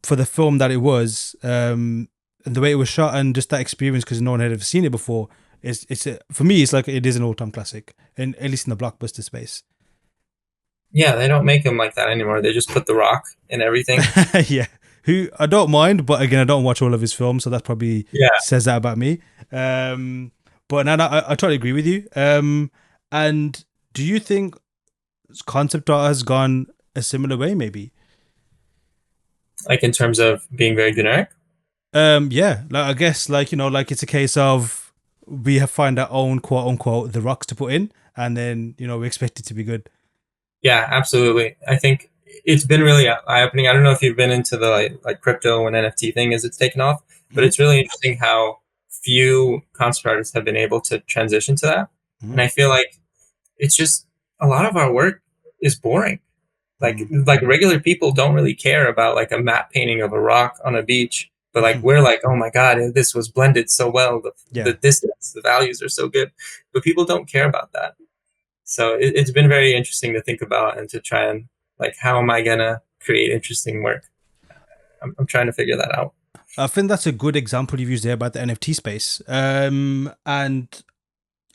for the film that it was, and the way it was shot and just that experience, because no one had ever seen it before, for me, it's like it is an all-time classic, and at least in the blockbuster space. Yeah, they don't make them like that anymore. They just put The Rock in everything. Yeah, who I don't mind, but again, I don't watch all of his films, so that probably Yeah. says that about me. But no, I totally agree with you. And do you think concept art has gone a similar way, maybe? Like in terms of being very generic. Yeah, like I guess like like it's a case of we have find our own quote unquote the rocks to put in, and then we expect it to be good. Yeah, absolutely. I think it's been really eye-opening. I don't know if you've been into the like crypto and NFT thing as it's taken off, but Mm-hmm. it's really interesting how few concept artists have been able to transition to that. And Mm-hmm. I feel like it's just a lot of our work is boring. Like Mm-hmm. like regular people don't really care about like a matte painting of a rock on a beach, but like Mm-hmm. we're like, oh my god, this was blended so well. The Yeah. distance, the values are so good, but people don't care about that. So it's been very interesting to think about and to try and like, how am I gonna create interesting work? I'm trying to figure that out. I think that's a good example you've used there about the NFT space. And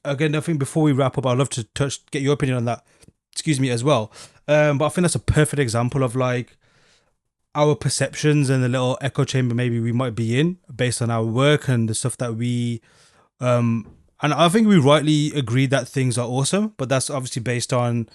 again, I think before we wrap up, I'd love to get your opinion on that. Excuse me as well. But I think that's a perfect example of like our perceptions and the little echo chamber maybe we might be in based on our work and the stuff that we and I think we rightly agree that things are awesome, but that's obviously based on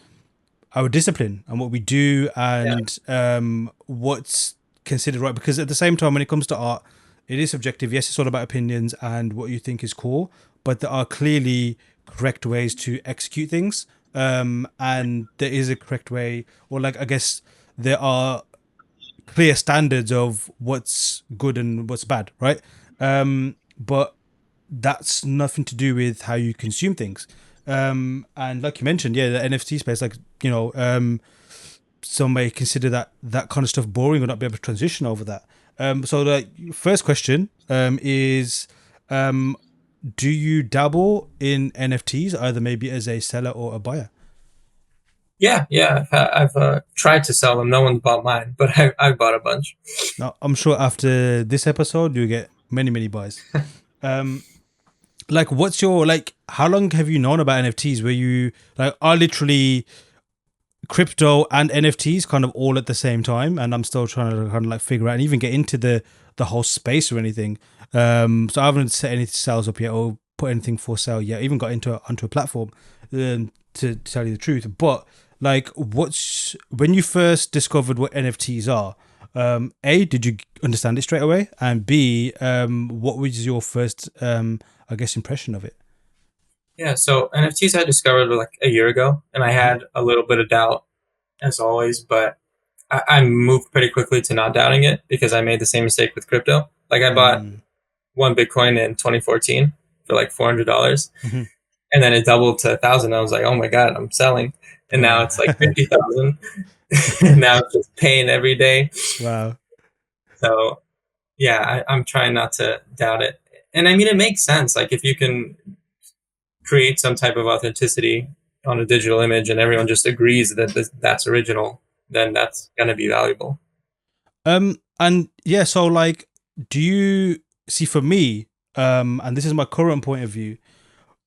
our discipline and what we do Yeah, and what's considered right. Because at the same time, when it comes to art, it is subjective. Yes, it's all about opinions and what you think is cool, but there are clearly correct ways to execute things. And there is a correct way, or like I guess there are clear standards of what's good and what's bad, right? But that's nothing to do with how you consume things. And like you mentioned, yeah, the NFT space, like, some may consider that kind of stuff boring or not be able to transition over that. So the first question is, um, do you dabble in NFTs, either maybe as a seller or a buyer? Yeah, yeah. I've tried to sell them. No one's bought mine, but I've bought a bunch. Now, I'm sure after this episode, you get many, many buys. Um, like, what's your like? How long have you known about NFTs? Where you like are literally crypto and NFTs kind of all at the same time, and I'm still trying to kind of like figure out and even get into the whole space or anything. So I haven't set any sales up yet or put anything for sale yet. I even got onto a platform, to tell you the truth. But like, what's when you first discovered what NFTs are? A, did you understand it straight away? And B, what was your first, I guess, impression of it? Yeah, so NFTs I discovered like a year ago, and I Mhm. had a little bit of doubt as always, but I moved pretty quickly to not doubting it because I made the same mistake with crypto. Like I bought Mm. one Bitcoin in 2014 for like $400, Mhm. and then it doubled to 1,000. I was like, oh my god, I'm selling, and now Wow. it's like 50,000. And now it's just paying every day. Wow. So yeah, I'm trying not to doubt it, and I mean it makes sense. Like if you can create some type of authenticity on a digital image, and everyone just agrees that that's original, then that's gonna be valuable. And yeah, so like, do you see for me, and this is my current point of view,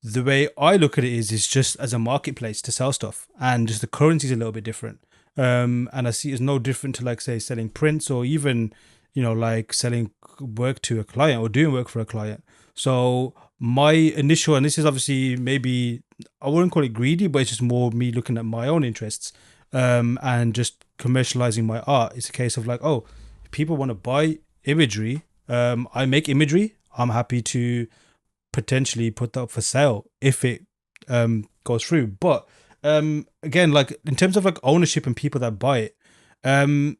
the way I look at it is just as a marketplace to sell stuff, and just the currency is a little bit different. And I see it's no different to like say selling prints or even, like selling work to a client or doing work for a client. So my initial, and this is obviously maybe I wouldn't call it greedy, but it's just more me looking at my own interests, and just commercializing my art. It's a case of like, oh, if people want to buy imagery, I make imagery. I'm happy to potentially put that up for sale if it goes through. But again, like in terms of like ownership and people that buy it, um,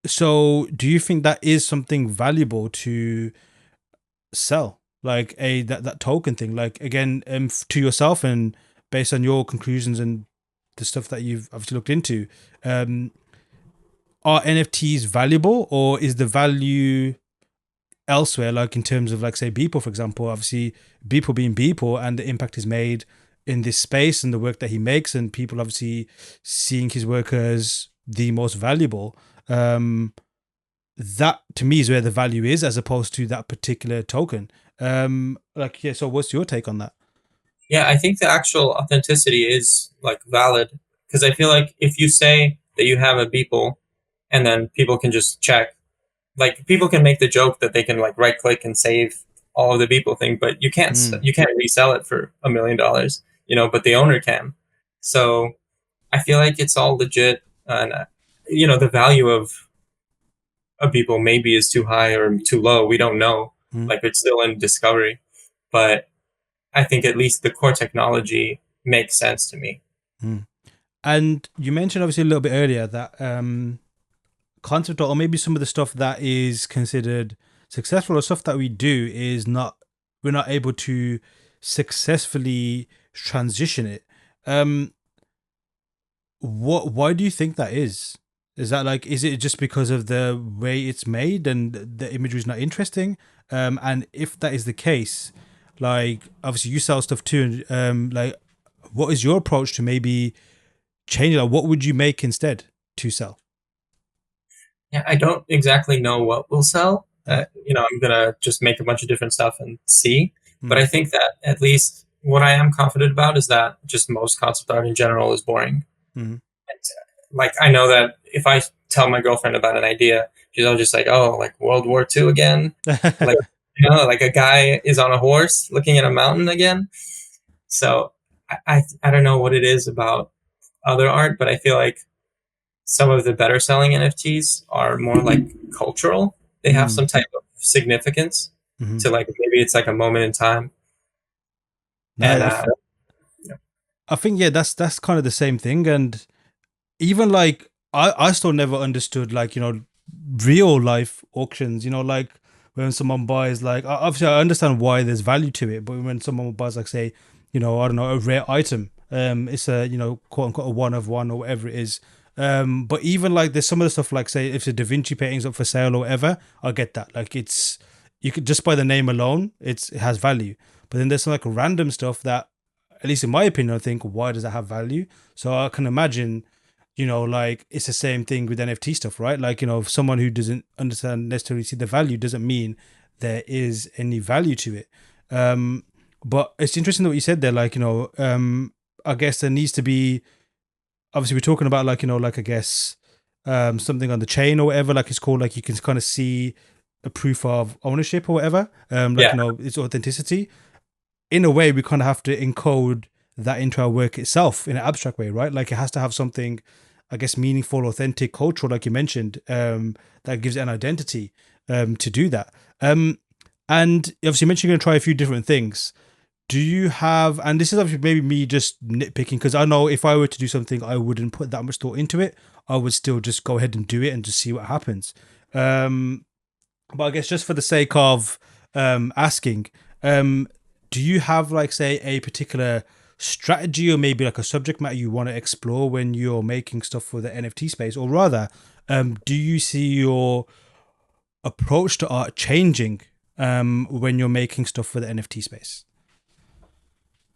so do you think that is something valuable to sell? Like that token thing, like again, to yourself and based on your conclusions and the stuff that you've obviously looked into, um, are NFTs valuable, or is the value elsewhere, like in terms of like say Beeple, for example? Obviously Beeple being Beeple and the impact is made in this space and the work that he makes, and people obviously seeing his work as the most valuable. That to me is where the value is, as opposed to that particular token. Like, yeah, so what's your take on that? Yeah, I think the actual authenticity is like valid because I feel like if you say that you have a Beeple and then people can just check, like people can make the joke that they can like right click and save all of the Beeple thing, but Mm, you can't resell it for $1 million, but the owner can. So I feel like it's all legit, and the value of a Beeple maybe is too high or too low. We don't know. mm, Like it's still in discovery, but I think at least the core technology makes sense to me. mm. And you mentioned obviously a little bit earlier that concept or maybe some of the stuff that is considered successful or stuff that we do is not, we're not able to successfully transition it. um why do you think that is that like, is it just because of the way it's made and the imagery is not interesting? And if that is the case, like obviously you sell stuff too, like what is your approach to maybe change it? Like, what would you make instead to sell? Yeah, I don't exactly know what will sell. Mm-hmm. I'm gonna just make a bunch of different stuff and see. But Mm-hmm. I think that at least what I am confident about is that just most concept art in general is boring. Mm-hmm. And, like I know that if I tell my girlfriend about an idea, she's all just like, "Oh, like World War II again." Like like a guy is on a horse looking at a mountain again. So I don't know what it is about other art, but I feel like some of the better selling NFTs are more like cultural. They have Mm-hmm. some type of significance Mm-hmm. to like maybe it's like a moment in time. No, And I think yeah, that's kind of the same thing. And even like I still never understood like, real life auctions, like when someone buys like obviously I understand why there's value to it, but when someone buys like say I don't know, a rare item. It's a, quote unquote, a one of one or whatever it is. But even like there's some of the stuff like, say, if the Da Vinci painting's up for sale or whatever, I get that. Like you could just by the name alone, it has value. But then there's some like random stuff that, at least in my opinion, I think, why does that have value? So I can imagine, like it's the same thing with NFT stuff, right? Like, if someone who doesn't understand necessarily see the value doesn't mean there is any value to it. But it's interesting what you said there, like, I guess there needs to be, obviously we're talking about like, like I guess something on the chain or whatever, like it's called, like you can kind of see a proof of ownership or whatever, like, Yeah. its authenticity. In a way, we kind of have to encode that into our work itself in an abstract way, right? Like it has to have something, I guess, meaningful, authentic, cultural, like you mentioned, that gives it an identity to do that. And obviously you mentioned you're going to try a few different things. Do you have, and this is obviously maybe me just nitpicking, because I know if I were to do something, I wouldn't put that much thought into it. I would still just go ahead and do it and just see what happens. But I guess just for the sake of asking, do you have like, say, a particular strategy or maybe like a subject matter you want to explore when you're making stuff for the NFT space? Or rather, do you see your approach to art changing when you're making stuff for the NFT space?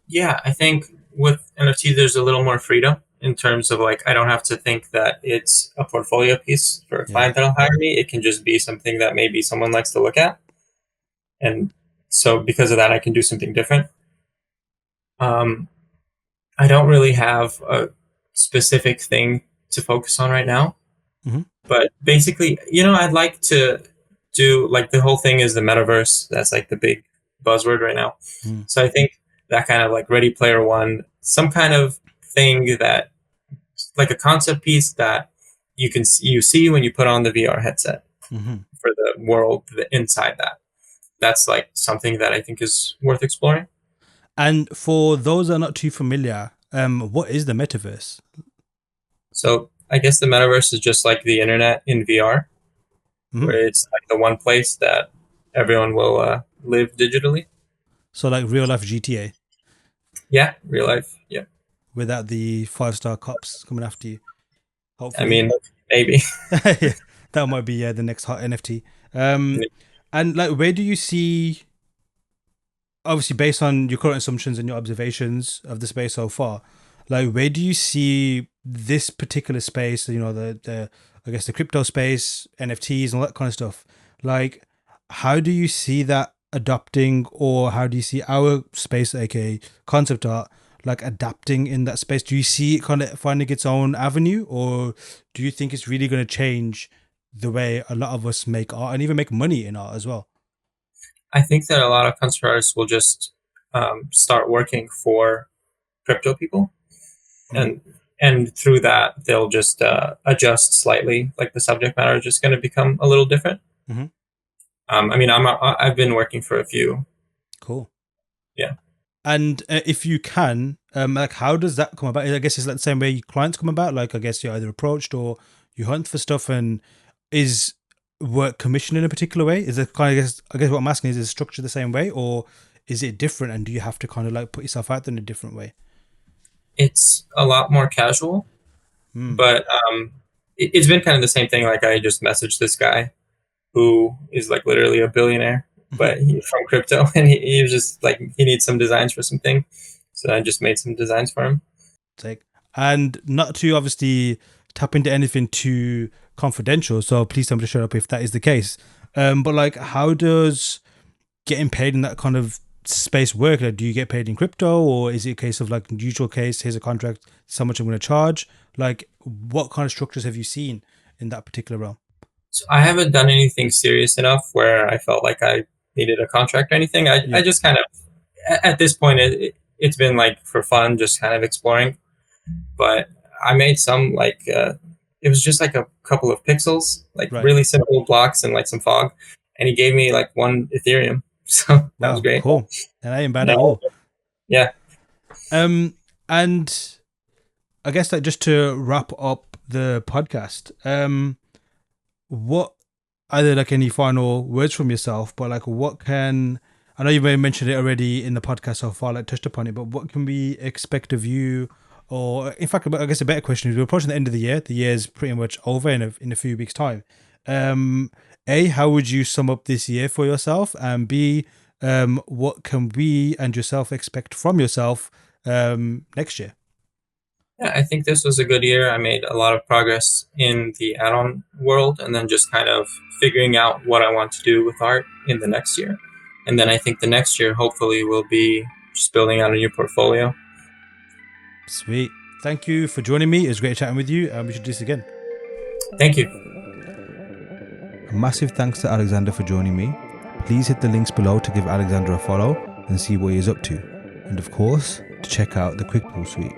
Yeah, I think with NFT, there's a little more freedom in terms of like, I don't have to think that it's a portfolio piece for a Yeah. client that'll hire me. It can just be something that maybe someone likes to look at. And so because of that, I can do something different. Um, I don't really have a specific thing to focus on right now. Mm-hmm. But basically, I'd like to do like the whole thing is the metaverse. That's like the big buzzword right now. Mm-hmm. So I think that kind of like Ready Player One, some kind of thing that like a concept piece that you see when you put on the VR headset Mm-hmm. for the world inside that. That's like something that I think is worth exploring. And for those that are not too familiar, what is the metaverse? So I guess the metaverse is just like the internet in VR, Mm-hmm. where it's like the one place that everyone will live digitally. So like real life GTA Yeah, real life. Yeah. without the 5-star cops coming after you. I Hopefully. mean, maybe. Yeah, that might be the next hot NFT. And like, where do you see, obviously based on your current assumptions and your observations of the space so far, like where do you see this particular space? The I guess the crypto space, NFTs, and all that kind of stuff. Like, how do you see that adopting, or how do you see our space, aka concept art, like adapting in that space? Do you see it kind of finding its own avenue, or do you think it's really going to change the way a lot of us make art and even make money in art as well? I think that a lot of concept artists will just start working for crypto people, Mm-hmm. and through that they'll just adjust slightly. Like the subject matter is just going to become a little different. Mm-hmm. I mean, I've been working for a few. Cool. Yeah. And if you can, like, how does that come about? I guess it's like the same way clients come about. Like, I guess you're either approached or you hunt for stuff. And is work commissioned in a particular way? Is it kind of, I guess what I'm asking is it structured the same way, or is it different? And do you have to kind of like put yourself out there in a different way? It's a lot more casual, Hmm. but it's been kind of the same thing. Like I just messaged this guy who is like literally a billionaire, but he's from crypto, and he was just like he needs some designs for something, so I just made some designs for him. Take and not to obviously tap into anything too confidential. So please tell me to shut up if that is the case. But like, how does getting paid in that kind of space work? Like, do you get paid in crypto, or is it a case of like usual case? Here's a contract. This is how much I'm going to charge. Like, what kind of structures have you seen in that particular realm? So I haven't done anything serious enough where I felt like I needed a contract or anything. I Yeah. just kind of at this point it's been like for fun, just kind of exploring. But I made some like it was just like a couple of pixels, like Right. really simple blocks and like some fog, and he gave me like 1 Ethereum, so that was Wow. great. Cool. And that ain't bad at No, all. yeah. And I guess like just to wrap up the podcast, what, either like any final words from yourself, but like what can, I know you may have mentioned it already in the podcast so far, like touched upon it, but what can we expect of you? Or in fact, I guess a better question is we're approaching the end of the year. The year is pretty much over in a few weeks' time. A, how would you sum up this year for yourself? And B, what can we and yourself expect from yourself next year? Yeah, I think this was a good year. I made a lot of progress in the add-on world, and then just kind of figuring out what I want to do with art in the next year. And then I think the next year, hopefully, will be just building out a new portfolio. Sweet. Thank you for joining me. It was great chatting with you, and we should do this again. Thank you. A massive thanks to Aleksandr for joining me. Please hit the links below to give Aleksandr a follow and see what he is up to. And of course, to check out the Quick Pull Suite.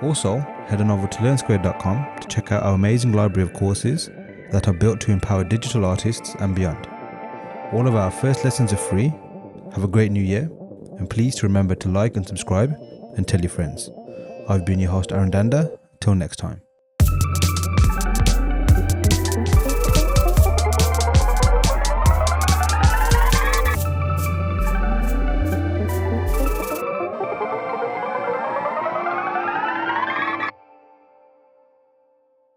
Also, head on over to Learnsquared.com to check out our amazing library of courses that are built to empower digital artists and beyond. All of our first lessons are free. Have a great new year, and please remember to like and subscribe and tell your friends. I've been your host Aaron Danda. Till next time.